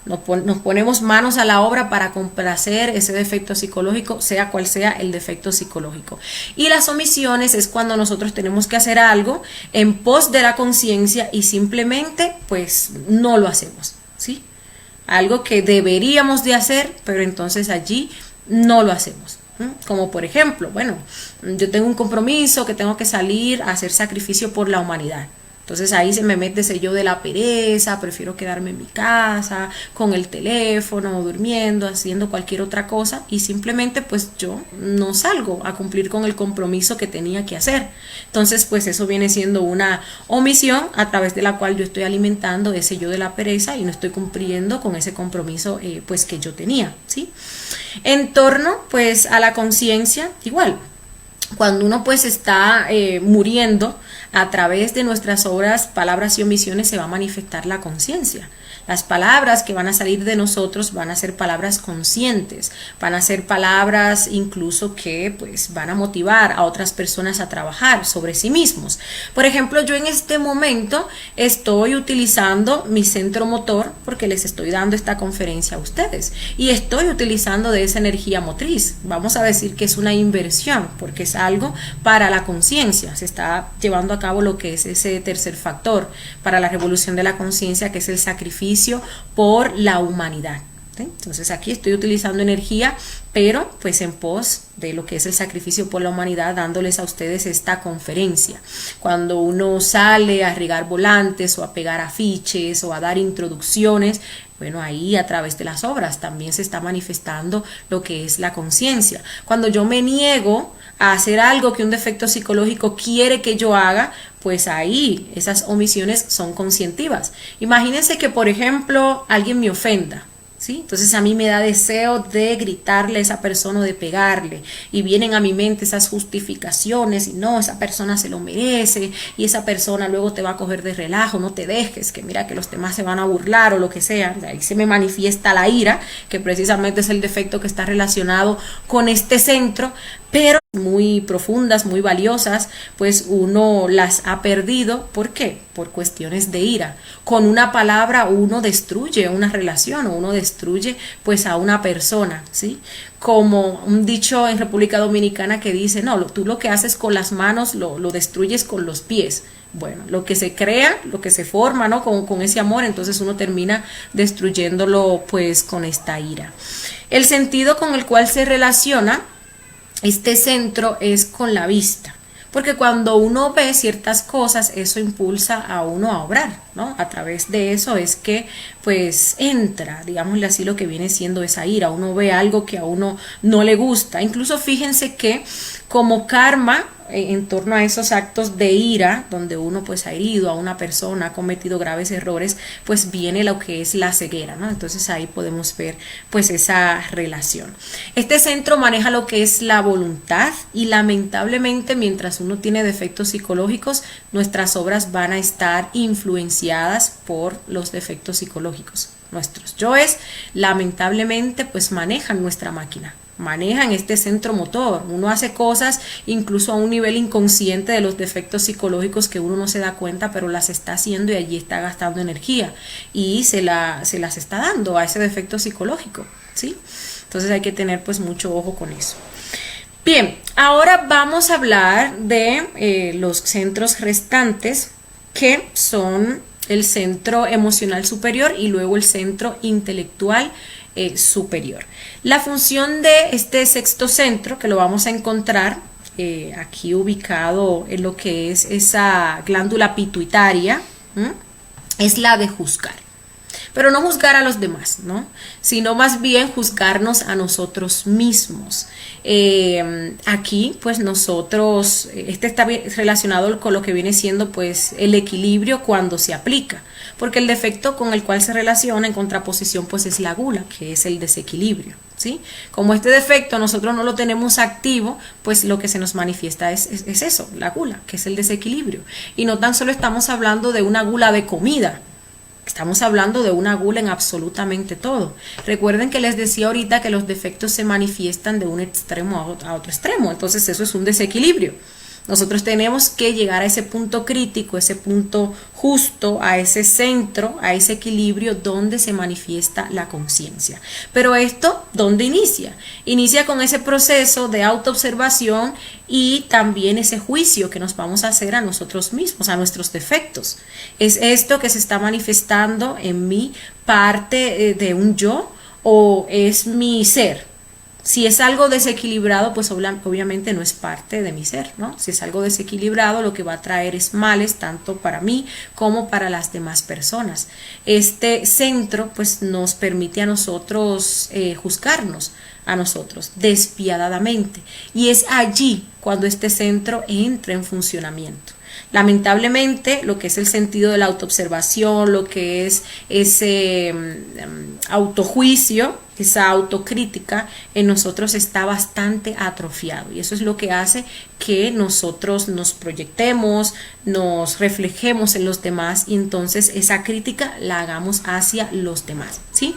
nos ponemos manos a la obra para complacer ese defecto psicológico, sea cual sea el defecto psicológico. Y las omisiones es cuando nosotros tenemos que hacer algo en pos de la conciencia y simplemente pues no lo hacemos, ¿sí? Algo que deberíamos de hacer, pero entonces allí no lo hacemos. Como por ejemplo, bueno, yo tengo un compromiso que tengo que salir a hacer sacrificio por la humanidad. Entonces ahí se me mete ese yo de la pereza, prefiero quedarme en mi casa, con el teléfono, durmiendo, haciendo cualquier otra cosa y simplemente pues yo no salgo a cumplir con el compromiso que tenía que hacer. Entonces pues eso viene siendo una omisión a través de la cual yo estoy alimentando ese yo de la pereza y no estoy cumpliendo con ese compromiso pues que yo tenía, ¿sí? En torno pues a la conciencia, igual. Cuando uno pues está muriendo, a través de nuestras obras, palabras y omisiones se va a manifestar la conciencia. Las palabras que van a salir de nosotros van a ser palabras conscientes, van a ser palabras incluso que pues van a motivar a otras personas a trabajar sobre sí mismos. Por ejemplo, yo en este momento estoy utilizando mi centro motor porque les estoy dando esta conferencia a ustedes y estoy utilizando de esa energía motriz. Vamos a decir que es una inversión porque es algo para la conciencia. Se está llevando a cabo lo que es ese tercer factor para la revolución de la conciencia, que es el sacrificio por la humanidad. ¿Sí? Entonces aquí estoy utilizando energía, pero pues en pos de lo que es el sacrificio por la humanidad, dándoles a ustedes esta conferencia. Cuando uno sale a regar volantes o a pegar afiches o a dar introducciones, bueno, ahí a través de las obras también se está manifestando lo que es la conciencia. Cuando yo me niego a hacer algo que un defecto psicológico quiere que yo haga, pues ahí esas omisiones son conscientivas. Imagínense que, por ejemplo, alguien me ofenda, ¿sí? Entonces a mí me da deseo de gritarle a esa persona o de pegarle y vienen a mi mente esas justificaciones y no, esa persona se lo merece y esa persona luego te va a coger de relajo, no te dejes, que mira que los demás se van a burlar o lo que sea. Ahí se me manifiesta la ira, que precisamente es el defecto que está relacionado con este centro, pero muy profundas, muy valiosas, pues uno las ha perdido. ¿Por qué? Por cuestiones de ira. Con una palabra uno destruye una relación o uno destruye pues a una persona, ¿sí? Como un dicho en República Dominicana que dice, no, tú lo que haces con las manos lo destruyes con los pies. Bueno, lo que se crea, lo que se forma, ¿no? Con ese amor, entonces uno termina destruyéndolo pues con esta ira. El sentido con el cual se relaciona este centro es con la vista, porque cuando uno ve ciertas cosas, eso impulsa a uno a obrar, ¿no? A través de eso es que pues entra, digámosle así, lo que viene siendo esa ira. Uno ve algo que a uno no le gusta. Incluso fíjense que como karma en torno a esos actos de ira, donde uno pues ha herido a una persona, ha cometido graves errores, pues viene lo que es la ceguera, ¿no? Entonces ahí podemos ver pues esa relación. Este centro maneja lo que es la voluntad y lamentablemente mientras uno tiene defectos psicológicos, nuestras obras van a estar influenciadas por los defectos psicológicos. Nuestros yoes lamentablemente pues manejan nuestra máquina, manejan este centro motor. Uno hace cosas incluso a un nivel inconsciente de los defectos psicológicos que uno no se da cuenta, pero las está haciendo y allí está gastando energía y se las está dando a ese defecto psicológico, ¿sí? Entonces hay que tener pues mucho ojo con eso. Bien, ahora vamos a hablar de los centros restantes, que son el centro emocional superior y luego el centro intelectual superior. La función de este sexto centro, que lo vamos a encontrar aquí ubicado en lo que es esa glándula pituitaria, es la de juzgar. Pero no juzgar a los demás, ¿no? Sino más bien juzgarnos a nosotros mismos. Aquí, pues nosotros, este está relacionado con lo que viene siendo pues el equilibrio cuando se aplica. Porque el defecto con el cual se relaciona en contraposición pues es la gula, que es el desequilibrio, ¿sí? Como este defecto nosotros no lo tenemos activo, pues lo que se nos manifiesta es eso, la gula, que es el desequilibrio. Y no tan solo estamos hablando de una gula de comida, estamos hablando de una gula en absolutamente todo. Recuerden que les decía ahorita que los defectos se manifiestan de un extremo a otro extremo, entonces eso es un desequilibrio. Nosotros tenemos que llegar a ese punto crítico, ese punto justo, a ese centro, a ese equilibrio donde se manifiesta la conciencia. Pero esto, ¿dónde inicia? Inicia con ese proceso de autoobservación y también ese juicio que nos vamos a hacer a nosotros mismos, a nuestros defectos. ¿Es esto que se está manifestando en mí parte de un yo o es mi ser? Si es algo desequilibrado, pues obviamente no es parte de mi ser, ¿no? Si es algo desequilibrado, lo que va a traer es males tanto para mí como para las demás personas. Este centro pues nos permite a nosotros juzgarnos a nosotros despiadadamente, y es allí cuando este centro entra en funcionamiento. Lamentablemente, lo que es el sentido de la autoobservación, lo que es ese autojuicio, esa autocrítica en nosotros está bastante atrofiado, y eso es lo que hace que nosotros nos proyectemos, nos reflejemos en los demás, y entonces esa crítica la hagamos hacia los demás, ¿sí?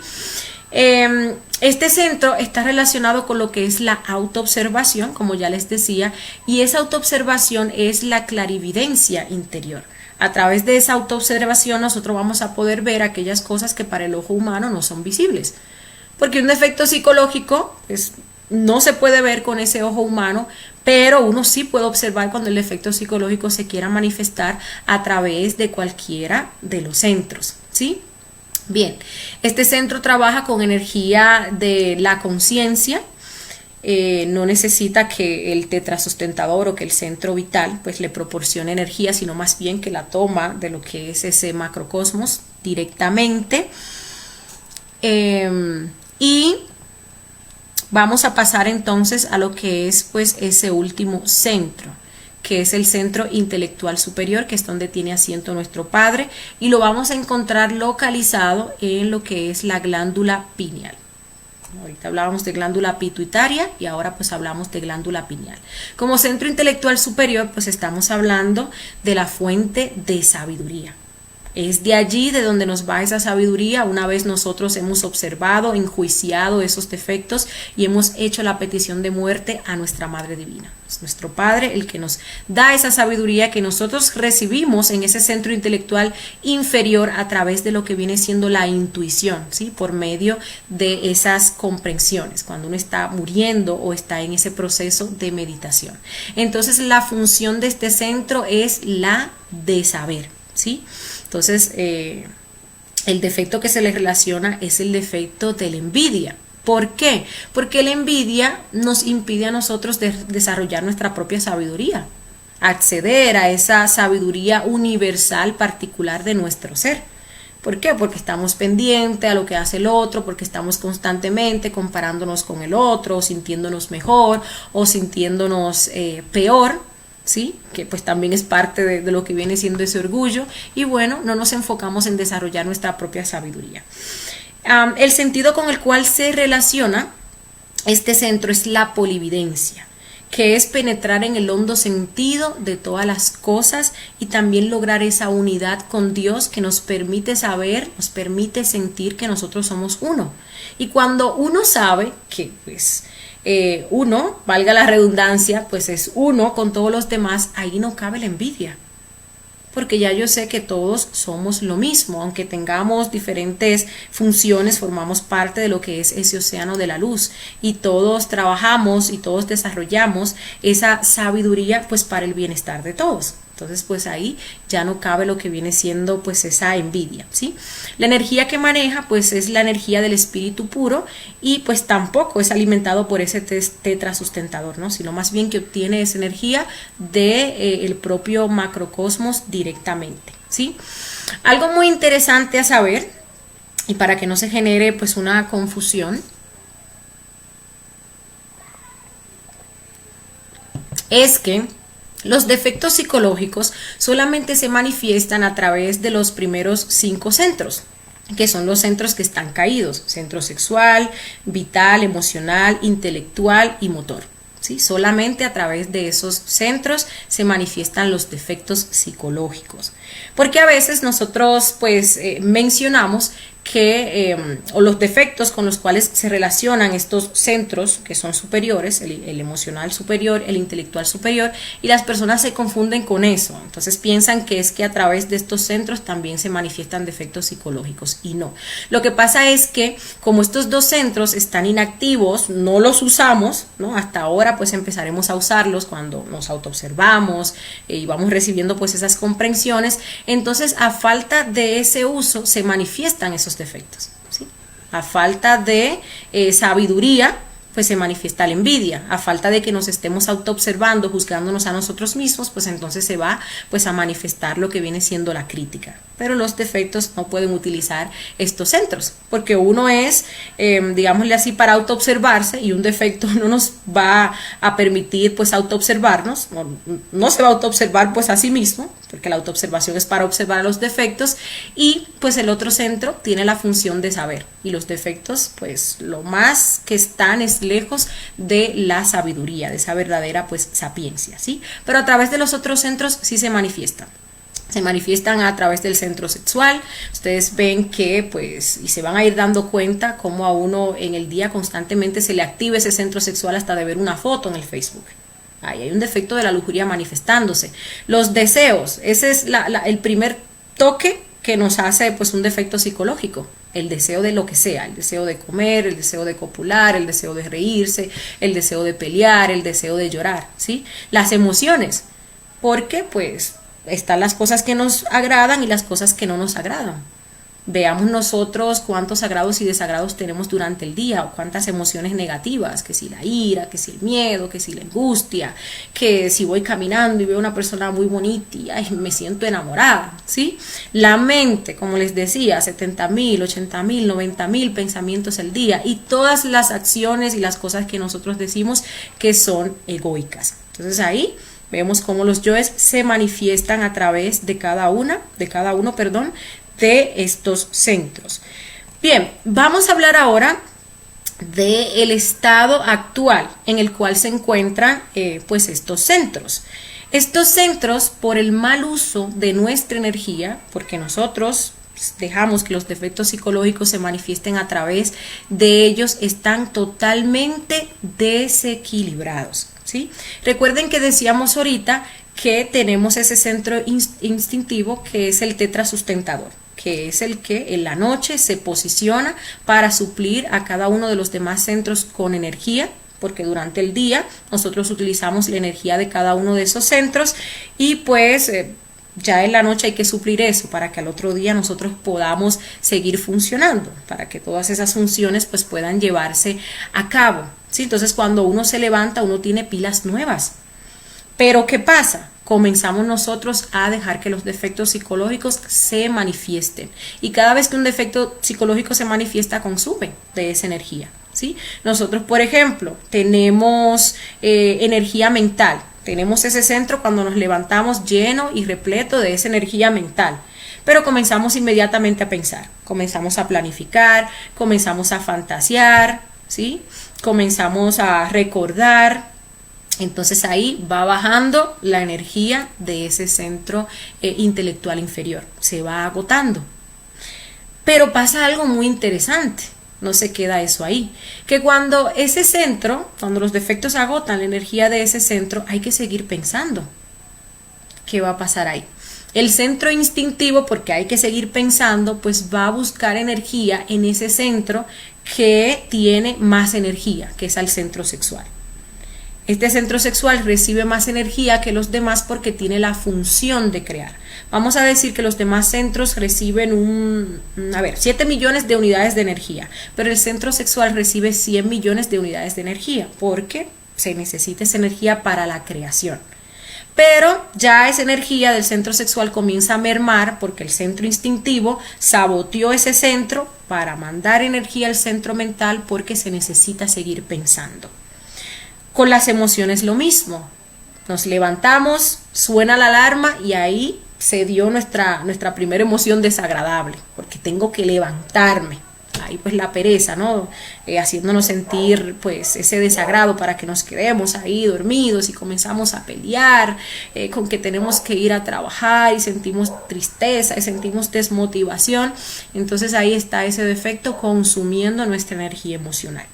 Este centro está relacionado con lo que es la autoobservación, como ya les decía, y esa autoobservación es la clarividencia interior. A través de esa autoobservación nosotros vamos a poder ver aquellas cosas que para el ojo humano no son visibles, porque un defecto psicológico pues, no se puede ver con ese ojo humano, pero uno sí puede observar cuando el defecto psicológico se quiera manifestar a través de cualquiera de los centros, ¿sí? Bien, este centro trabaja con energía de la conciencia, no necesita que el tetrasustentador o que el centro vital pues le proporcione energía, sino más bien que la toma de lo que es ese macrocosmos directamente. Y vamos a pasar entonces a lo que es pues ese último centro, que es el centro intelectual superior, que es donde tiene asiento nuestro Padre, y lo vamos a encontrar localizado en lo que es la glándula pineal. Ahorita hablábamos de glándula pituitaria y ahora pues hablamos de glándula pineal. Como centro intelectual superior pues estamos hablando de la fuente de sabiduría. Es de allí de donde nos va esa sabiduría una vez nosotros hemos observado, enjuiciado esos defectos y hemos hecho la petición de muerte a nuestra Madre Divina. Es nuestro Padre el que nos da esa sabiduría que nosotros recibimos en ese centro intelectual inferior a través de lo que viene siendo la intuición, ¿sí? Por medio de esas comprensiones, cuando uno está muriendo o está en ese proceso de meditación. Entonces la función de este centro es la de saber, ¿sí? Entonces, el defecto que se le relaciona es el defecto de la envidia. ¿Por qué? Porque la envidia nos impide a nosotros desarrollar nuestra propia sabiduría, acceder a esa sabiduría universal particular de nuestro ser. ¿Por qué? Porque estamos pendientes a lo que hace el otro, porque estamos constantemente comparándonos con el otro, o sintiéndonos mejor o sintiéndonos peor, ¿sí? Que pues también es parte de lo que viene siendo ese orgullo, y bueno, no nos enfocamos en desarrollar nuestra propia sabiduría. El sentido con el cual se relaciona este centro es la polividencia, que es penetrar en el hondo sentido de todas las cosas y también lograr esa unidad con Dios que nos permite saber, nos permite sentir que nosotros somos uno. Y cuando uno sabe que pues uno, valga la redundancia, pues es uno con todos los demás, ahí no cabe la envidia, porque ya yo sé que todos somos lo mismo, aunque tengamos diferentes funciones, formamos parte de lo que es ese océano de la luz, y todos trabajamos y todos desarrollamos esa sabiduría pues para el bienestar de todos. Entonces pues ahí ya no cabe lo que viene siendo pues esa envidia, ¿sí? La energía que maneja pues es la energía del espíritu puro, y pues tampoco es alimentado por ese tetrasustentador, ¿no? Sino más bien que obtiene esa energía de el propio macrocosmos directamente, ¿sí? Algo muy interesante a saber, y para que no se genere pues una confusión, es que los defectos psicológicos solamente se manifiestan a través de los primeros 5 centros, que son los centros que están caídos: centro sexual, vital, emocional, intelectual y motor, ¿sí? Solamente a través de esos centros se manifiestan los defectos psicológicos, porque a veces nosotros pues mencionamos que o los defectos con los cuales se relacionan estos centros que son superiores, el emocional superior, el intelectual superior, y las personas se confunden con eso. Entonces piensan que es que a través de estos centros también se manifiestan defectos psicológicos, y no. Lo que pasa es que como estos dos centros están inactivos, no los usamos, ¿no? Hasta ahora pues empezaremos a usarlos cuando nos autoobservamos y vamos recibiendo pues esas comprensiones. Entonces a falta de ese uso se manifiestan esos defectos, ¿sí? A falta de sabiduría pues se manifiesta la envidia. A falta de que nos estemos autoobservando, juzgándonos a nosotros mismos, pues entonces se va pues a manifestar lo que viene siendo la crítica. Pero los defectos no pueden utilizar estos centros, porque uno es, digámosle así, para autoobservarse, y un defecto no nos va a permitir pues autoobservarnos, no se va a autoobservar pues a sí mismo, porque la autoobservación es para observar los defectos, y pues el otro centro tiene la función de saber, y los defectos pues lo más que están es lejos de la sabiduría, de esa verdadera pues sapiencia, ¿sí? Pero a través de los otros centros sí se manifiestan. Se manifiestan a través del centro sexual. Ustedes ven que pues, y se van a ir dando cuenta cómo a uno en el día constantemente se le activa ese centro sexual hasta de ver una foto en el Facebook. Ahí hay un defecto de la lujuria manifestándose. Los deseos, ese es el primer toque que nos hace pues un defecto psicológico. El deseo de lo que sea, el deseo de comer, el deseo de copular, el deseo de reírse, el deseo de pelear, el deseo de llorar, ¿sí? Las emociones, porque pues están las cosas que nos agradan y las cosas que no nos agradan. Veamos nosotros cuántos agrados y desagrados tenemos durante el día, o cuántas emociones negativas, que si la ira, que si el miedo, que si la angustia, que si voy caminando y veo una persona muy bonita y ay, me siento enamorada, ¿sí? La mente, como les decía, 70.000, 80.000, 90.000 pensamientos al día, y todas las acciones y las cosas que nosotros decimos que son egoicas. Entonces ahí vemos cómo los yoes se manifiestan a través de cada uno de estos centros. Bien, vamos a hablar ahora del estado actual en el cual se encuentran pues estos centros. Estos centros, por el mal uso de nuestra energía, porque nosotros dejamos que los defectos psicológicos se manifiesten a través de ellos, están totalmente desequilibrados, ¿sí? Recuerden que decíamos ahorita que tenemos ese centro instintivo que es el tetrasustentador, que es el que en la noche se posiciona para suplir a cada uno de los demás centros con energía, porque durante el día nosotros utilizamos la energía de cada uno de esos centros, y pues ya en la noche hay que suplir eso para que al otro día nosotros podamos seguir funcionando, para que todas esas funciones pues puedan llevarse a cabo, ¿sí? Entonces cuando uno se levanta, uno tiene pilas nuevas. Pero ¿qué pasa? Comenzamos nosotros a dejar que los defectos psicológicos se manifiesten, y cada vez que un defecto psicológico se manifiesta, consume de esa energía, ¿sí? Nosotros, por ejemplo, tenemos energía mental. Tenemos ese centro cuando nos levantamos lleno y repleto de esa energía mental, pero comenzamos inmediatamente a pensar, comenzamos a planificar, comenzamos a fantasear, ¿sí? Comenzamos a recordar. Entonces ahí va bajando la energía de ese centro intelectual inferior, se va agotando. Pero pasa algo muy interesante. No se queda eso ahí, que cuando ese centro, cuando los defectos agotan la energía de ese centro, hay que seguir pensando. ¿Qué va a pasar ahí? El centro instintivo, porque hay que seguir pensando, pues va a buscar energía en ese centro que tiene más energía, que es el centro sexual. Este centro sexual recibe más energía que los demás porque tiene la función de crear. Vamos a decir que los demás centros reciben 7 millones de unidades de energía, pero el centro sexual recibe 100 millones de unidades de energía, porque se necesita esa energía para la creación. Pero ya esa energía del centro sexual comienza a mermar porque el centro instintivo saboteó ese centro para mandar energía al centro mental, porque se necesita seguir pensando. Con las emociones lo mismo. Nos levantamos, suena la alarma y ahí se dio nuestra primera emoción desagradable, porque tengo que levantarme. Ahí pues la pereza, ¿no? Haciéndonos sentir pues ese desagrado para que nos quedemos ahí dormidos y comenzamos a pelear con que tenemos que ir a trabajar, y sentimos tristeza y sentimos desmotivación. Entonces ahí está ese defecto consumiendo nuestra energía emocional.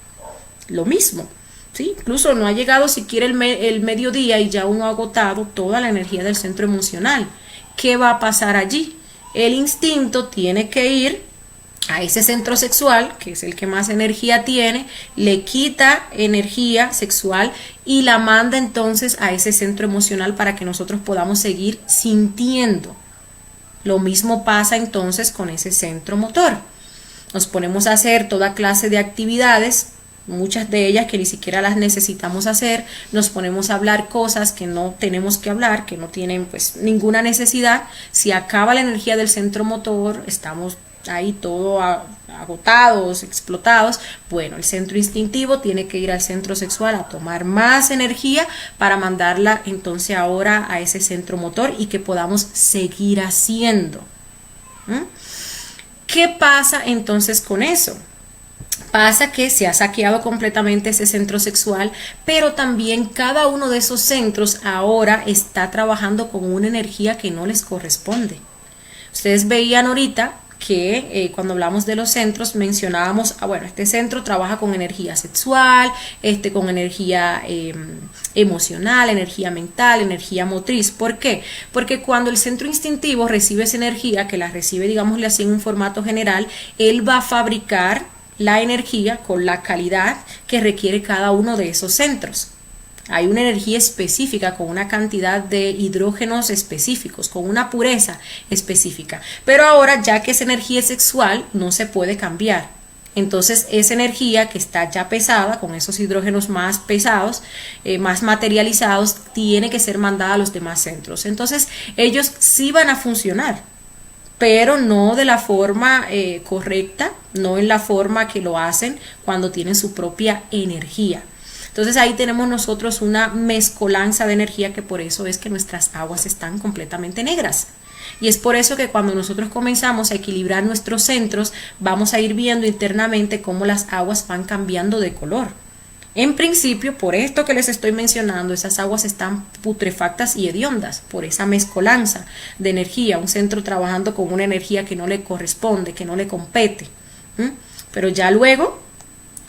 Lo mismo. ¿Sí? Incluso no ha llegado siquiera el mediodía y ya uno ha agotado toda la energía del centro emocional. ¿Qué va a pasar allí? El instinto tiene que ir a ese centro sexual, que es el que más energía tiene, le quita energía sexual y la manda entonces a ese centro emocional para que nosotros podamos seguir sintiendo. Lo mismo pasa entonces con ese centro motor. Nos ponemos a hacer toda clase de actividades muchas de ellas que ni siquiera las necesitamos hacer, nos ponemos a hablar cosas que no tenemos que hablar, que no tienen pues ninguna necesidad. Si acaba la energía del centro motor, estamos ahí todo agotados, explotados. Bueno, el centro instintivo tiene que ir al centro sexual a tomar más energía para mandarla entonces ahora a ese centro motor y que podamos seguir haciendo. ¿Qué pasa entonces con eso? Pasa que se ha saqueado completamente ese centro sexual, pero también cada uno de esos centros ahora está trabajando con una energía que no les corresponde. Ustedes veían ahorita que cuando hablamos de los centros mencionábamos, bueno, este centro trabaja con energía sexual, con energía emocional, energía mental, energía motriz. ¿Por qué? Porque cuando el centro instintivo recibe esa energía, que la recibe, digámosle así, en un formato general, él va a fabricar la energía con la calidad que requiere cada uno de esos centros. Hay una energía específica con una cantidad de hidrógenos específicos, con una pureza específica. Pero ahora, ya que esa energía es sexual, no se puede cambiar. Entonces, esa energía que está ya pesada, con esos hidrógenos más pesados, más materializados, tiene que ser mandada a los demás centros. Entonces, ellos sí van a funcionar, pero no de la forma correcta, no en la forma que lo hacen cuando tienen su propia energía. Entonces ahí tenemos nosotros una mezcolanza de energía, que por eso es que nuestras aguas están completamente negras. Y es por eso que cuando nosotros comenzamos a equilibrar nuestros centros, vamos a ir viendo internamente cómo las aguas van cambiando de color. En principio, por esto que les estoy mencionando, esas aguas están putrefactas y hediondas, por esa mezcolanza de energía, un centro trabajando con una energía que no le corresponde, que no le compete. Pero ya luego,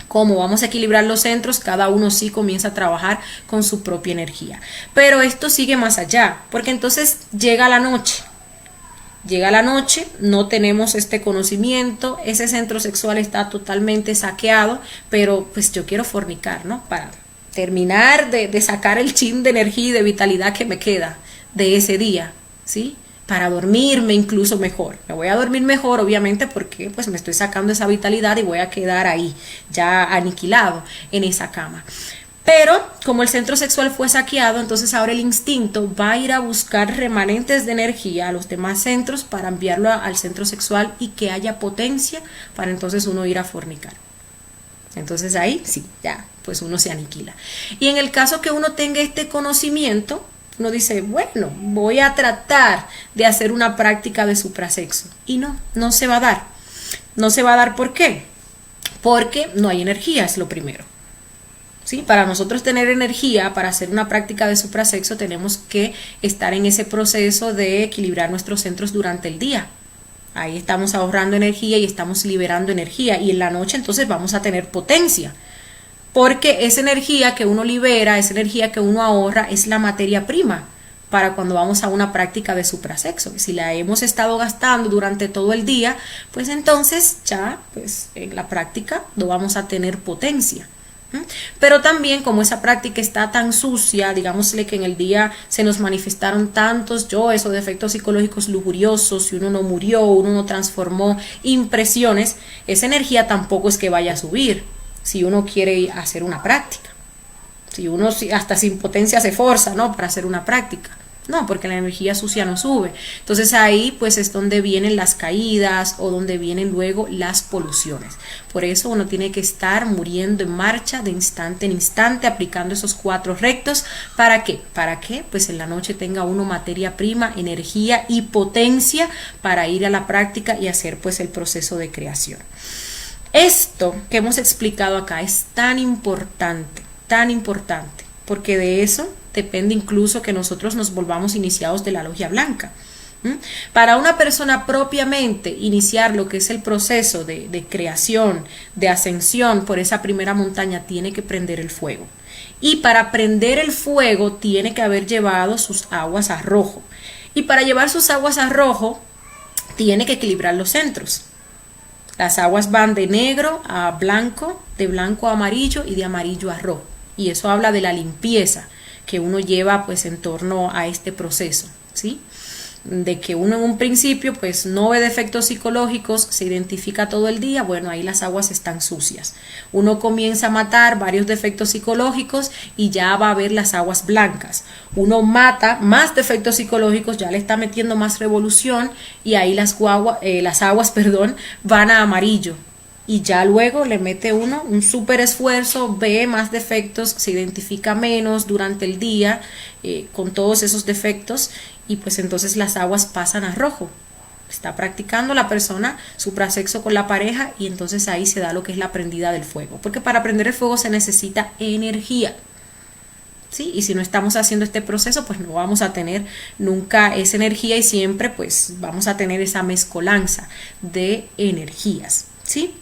como vamos a equilibrar los centros, cada uno sí comienza a trabajar con su propia energía. Pero esto sigue más allá, porque entonces llega la noche. Llega la noche, no tenemos este conocimiento, ese centro sexual está totalmente saqueado, pero pues yo quiero fornicar, ¿no? Para terminar de sacar el chin de energía y de vitalidad que me queda de ese día, ¿sí? Para dormirme incluso mejor. Me voy a dormir mejor, obviamente, porque pues me estoy sacando esa vitalidad y voy a quedar ahí, ya aniquilado en esa cama. Pero como el centro sexual fue saqueado, entonces ahora el instinto va a ir a buscar remanentes de energía a los demás centros para enviarlo al centro sexual y que haya potencia para entonces uno ir a fornicar. Entonces ahí sí, ya, pues uno se aniquila. Y en el caso que uno tenga este conocimiento, uno dice, bueno, voy a tratar de hacer una práctica de suprasexo. Y no se va a dar. No se va a dar, ¿por qué? Porque no hay energía, es lo primero. ¿Sí? Para nosotros tener energía para hacer una práctica de suprasexo tenemos que estar en ese proceso de equilibrar nuestros centros durante el día. Ahí estamos ahorrando energía y estamos liberando energía, y en la noche entonces vamos a tener potencia, porque esa energía que uno libera, esa energía que uno ahorra es la materia prima para cuando vamos a una práctica de suprasexo. Si la hemos estado gastando durante todo el día, pues entonces ya pues en la práctica no vamos a tener potencia. Pero también, como esa práctica está tan sucia, digámosle que en el día se nos manifestaron tantos yoes o defectos psicológicos lujuriosos, y uno no murió, uno no transformó impresiones, esa energía tampoco es que vaya a subir si uno quiere hacer una práctica. Si uno hasta sin potencia se forza, ¿no?, para hacer una práctica. No, porque la energía sucia no sube. Entonces ahí pues es donde vienen las caídas o donde vienen luego las poluciones. Por eso uno tiene que estar muriendo en marcha de instante en instante, aplicando esos 4 rectos. ¿Para qué? Para que pues en la noche tenga uno materia prima, energía y potencia para ir a la práctica y hacer pues el proceso de creación. Esto que hemos explicado acá es tan importante, porque de eso depende incluso que nosotros nos volvamos iniciados de la logia blanca. Para una persona propiamente iniciar lo que es el proceso de creación, de ascensión por esa primera montaña, tiene que prender el fuego. Y para prender el fuego tiene que haber llevado sus aguas a rojo. Y para llevar sus aguas a rojo tiene que equilibrar los centros. Las aguas van de negro a blanco, de blanco a amarillo y de amarillo a rojo. Y eso habla de la limpieza que uno lleva pues en torno a este proceso, ¿sí? de que uno en un principio pues no ve defectos psicológicos, se identifica todo el día, bueno, ahí las aguas están sucias. Uno comienza a matar varios defectos psicológicos y ya va a ver las aguas blancas. Uno mata más defectos psicológicos, ya le está metiendo más revolución y ahí las aguas, van a amarillo. Y ya luego le mete uno un súper esfuerzo, ve más defectos, se identifica menos durante el día con todos esos defectos y pues entonces las aguas pasan a rojo. Está practicando la persona suprasexo con la pareja y entonces ahí se da lo que es la prendida del fuego. Porque para prender el fuego se necesita energía. ¿Sí? Y si no estamos haciendo este proceso, pues no vamos a tener nunca esa energía y siempre pues vamos a tener esa mezcolanza de energías. ¿Sí?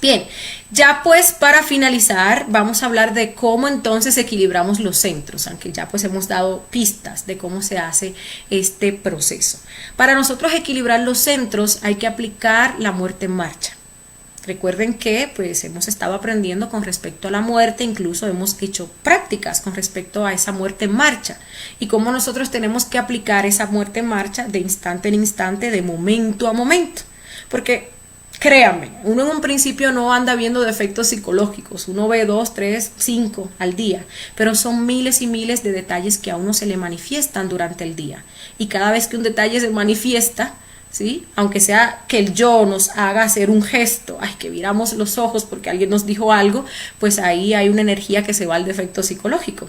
Bien, ya pues para finalizar vamos a hablar de cómo entonces equilibramos los centros, aunque ya pues hemos dado pistas de cómo se hace este proceso. Para nosotros equilibrar los centros hay que aplicar la muerte en marcha. Recuerden que pues hemos estado aprendiendo con respecto a la muerte, incluso hemos hecho prácticas con respecto a esa muerte en marcha y cómo nosotros tenemos que aplicar esa muerte en marcha de instante en instante, de momento a momento, porque créanme, uno en un principio no anda viendo defectos psicológicos, uno ve 2, 3, 5 al día, pero son miles y miles de detalles que a uno se le manifiestan durante el día. Y cada vez que un detalle se manifiesta, ¿sí? Aunque sea que el yo nos haga hacer un gesto, ay, que viramos los ojos porque alguien nos dijo algo, pues ahí hay una energía que se va al defecto psicológico.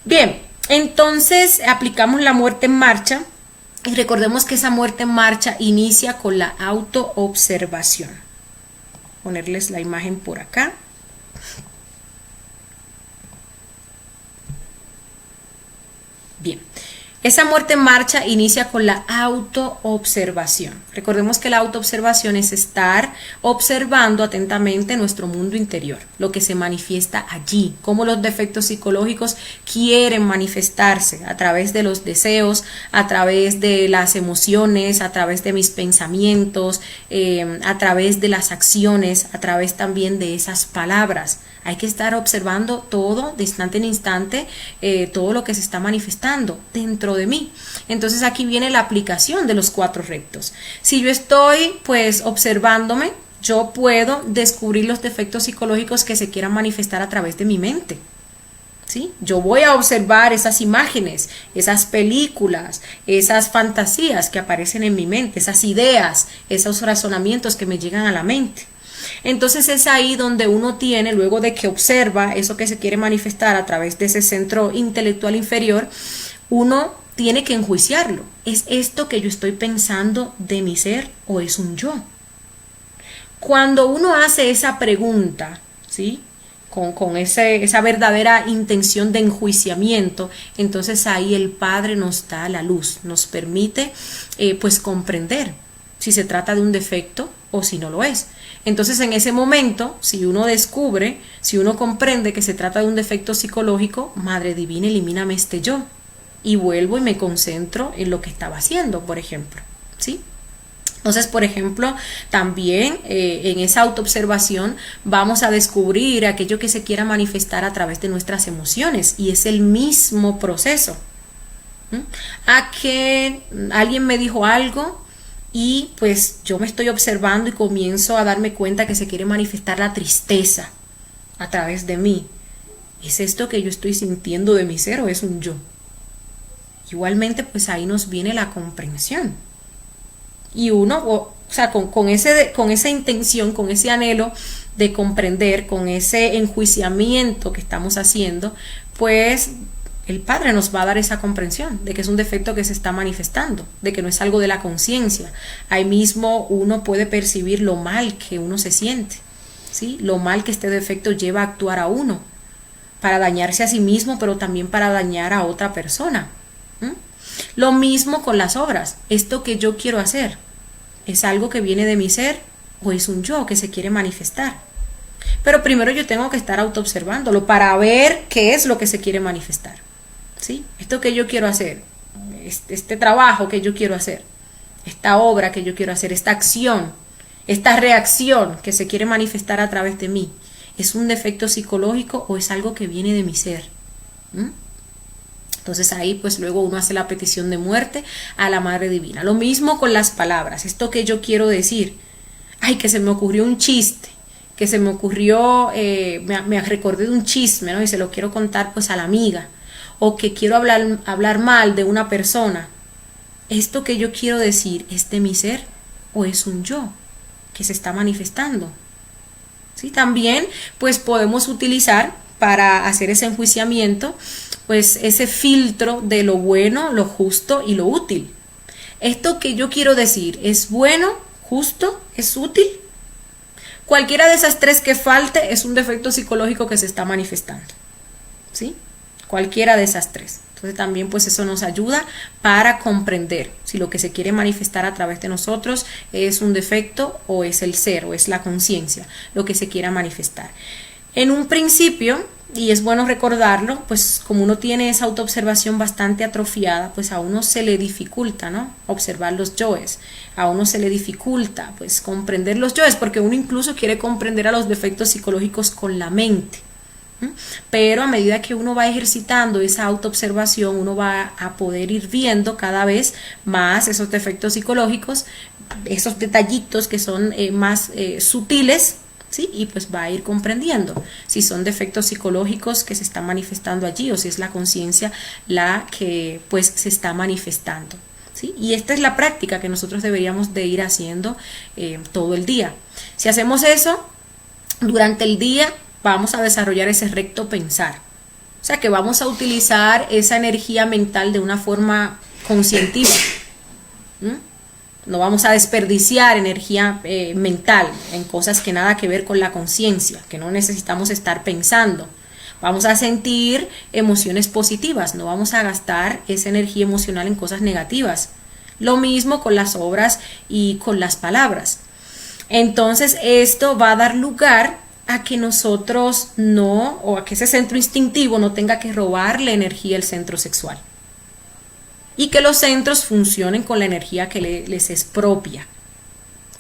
Bien, entonces aplicamos la muerte en marcha. Y recordemos que esa muerte en marcha inicia con la autoobservación. Ponerles la imagen por acá. Bien. Esa muerte en marcha inicia con la autoobservación. Recordemos que la autoobservación es estar observando atentamente nuestro mundo interior, lo que se manifiesta allí, cómo los defectos psicológicos quieren manifestarse a través de los deseos, a través de las emociones, a través de mis pensamientos, a través de las acciones, a través también de esas palabras. Hay que estar observando todo de instante en instante, todo lo que se está manifestando dentro de mí. Entonces aquí viene la aplicación de los 4 rectos. Si yo estoy pues observándome, yo puedo descubrir los defectos psicológicos que se quieran manifestar a través de mi mente. ¿Sí? Yo voy a observar esas imágenes, esas películas, esas fantasías que aparecen en mi mente, esas ideas, esos razonamientos que me llegan a la mente. Entonces es ahí donde uno tiene, luego de que observa eso que se quiere manifestar a través de ese centro intelectual inferior, uno tiene que enjuiciarlo. ¿Es esto que yo estoy pensando de mi ser o es un yo? Cuando uno hace esa pregunta, ¿sí? Con esa verdadera intención de enjuiciamiento, entonces ahí el Padre nos da la luz, nos permite pues comprender si se trata de un defecto o si no lo es. Entonces en ese momento, si uno descubre, si uno comprende que se trata de un defecto psicológico, Madre Divina, elimíname este yo. Y vuelvo y me concentro en lo que estaba haciendo, por ejemplo. ¿Sí? Entonces, por ejemplo, también en esa autoobservación vamos a descubrir aquello que se quiera manifestar a través de nuestras emociones. Y es el mismo proceso. A que alguien me dijo algo y pues yo me estoy observando y comienzo a darme cuenta que se quiere manifestar la tristeza a través de mí. ¿Es esto que yo estoy sintiendo de mi ser o es un yo? Igualmente pues ahí nos viene la comprensión. Y uno, o sea, con esa intención, con ese anhelo de comprender, con ese enjuiciamiento que estamos haciendo, pues el Padre nos va a dar esa comprensión de que es un defecto que se está manifestando, de que no es algo de la conciencia. Ahí mismo uno puede percibir lo mal que uno se siente, ¿sí? Lo mal que este defecto lleva a actuar a uno, para dañarse a sí mismo, pero también para dañar a otra persona. Lo mismo con las obras. Esto que yo quiero hacer, ¿es algo que viene de mi ser o es un yo que se quiere manifestar? Pero primero yo tengo que estar autoobservándolo para ver qué es lo que se quiere manifestar. ¿Sí? Esto que yo quiero hacer, este trabajo que yo quiero hacer, esta obra que yo quiero hacer, esta acción, esta reacción que se quiere manifestar a través de mí, ¿es un defecto psicológico o es algo que viene de mi ser? Entonces ahí pues luego uno hace la petición de muerte a la Madre Divina. Lo mismo con las palabras, esto que yo quiero decir, ay, que se me ocurrió un chiste, que se me ocurrió, me recordé de un chisme, ¿no? Y se lo quiero contar pues a la amiga, o que quiero hablar mal de una persona. ¿Esto que yo quiero decir es de mi ser o es un yo que se está manifestando? ¿Sí? También pues podemos utilizar para hacer ese enjuiciamiento pues ese filtro de lo bueno, lo justo y lo útil. Esto que yo quiero decir es bueno, justo, es útil. Cualquiera de esas tres que falte es un defecto psicológico que se está manifestando. ¿Sí? Cualquiera de esas tres. Entonces también pues eso nos ayuda para comprender si lo que se quiere manifestar a través de nosotros es un defecto o es el ser o es la conciencia, lo que se quiera manifestar. En un principio, y es bueno recordarlo, pues como uno tiene esa autoobservación bastante atrofiada, pues a uno se le dificulta, ¿no? Observar los yoes, a uno se le dificulta pues comprender los yoes, porque uno incluso quiere comprender a los defectos psicológicos con la mente. Pero a medida que uno va ejercitando esa autoobservación, uno va a poder ir viendo cada vez más esos defectos psicológicos, esos detallitos que son más sutiles, ¿sí? Y pues va a ir comprendiendo si son defectos psicológicos que se están manifestando allí o si es la conciencia la que pues se está manifestando, ¿sí? Y esta es la práctica que nosotros deberíamos de ir haciendo todo el día. Si hacemos eso durante el día, vamos a desarrollar ese recto pensar. O sea que vamos a utilizar esa energía mental de una forma conscientiva. No vamos a desperdiciar energía mental en cosas que nada que ver con la conciencia, que no necesitamos estar pensando. Vamos a sentir emociones positivas, no vamos a gastar esa energía emocional en cosas negativas. Lo mismo con las obras y con las palabras. Entonces esto va a dar lugar a que nosotros no, o a que ese centro instintivo no tenga que robarle energía al centro sexual. Y que los centros funcionen con la energía que les es propia.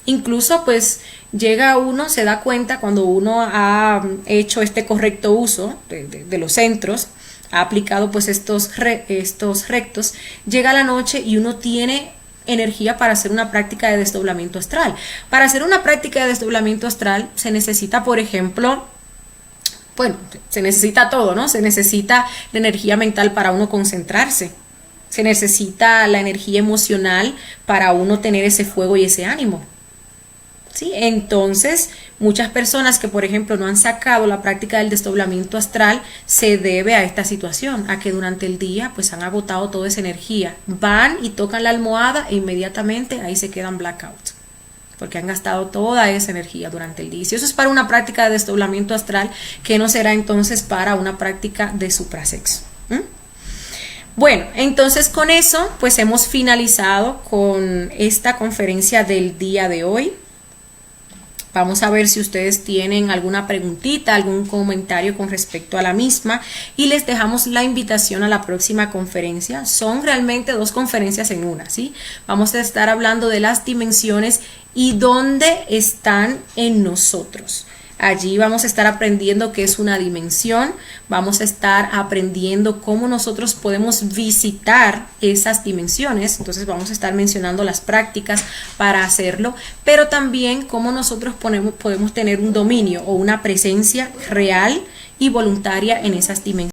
Incluso pues llega uno, se da cuenta cuando uno ha hecho este correcto uso de los centros, ha aplicado pues estos rectos, llega la noche y uno tiene energía para hacer una práctica de desdoblamiento astral. Para hacer una práctica de desdoblamiento astral se necesita, por ejemplo, bueno, se necesita todo, ¿no? Se necesita la energía mental para uno concentrarse. Se necesita la energía emocional para uno tener ese fuego y ese ánimo. ¿Sí? Entonces, muchas personas que, por ejemplo, no han sacado la práctica del desdoblamiento astral, se debe a esta situación, a que durante el día pues han agotado toda esa energía. Van y tocan la almohada e inmediatamente ahí se quedan blackout, porque han gastado toda esa energía durante el día. Y si eso es para una práctica de desdoblamiento astral, ¿qué no será entonces para una práctica de suprasexo? Bueno, entonces con eso pues hemos finalizado con esta conferencia del día de hoy. Vamos a ver si ustedes tienen alguna preguntita, algún comentario con respecto a la misma y les dejamos la invitación a la próxima conferencia. Son realmente dos conferencias en una, ¿sí? Vamos a estar hablando de las dimensiones y dónde están en nosotros. Allí vamos a estar aprendiendo qué es una dimensión, vamos a estar aprendiendo cómo nosotros podemos visitar esas dimensiones, entonces vamos a estar mencionando las prácticas para hacerlo, pero también cómo nosotros podemos tener un dominio o una presencia real y voluntaria en esas dimensiones.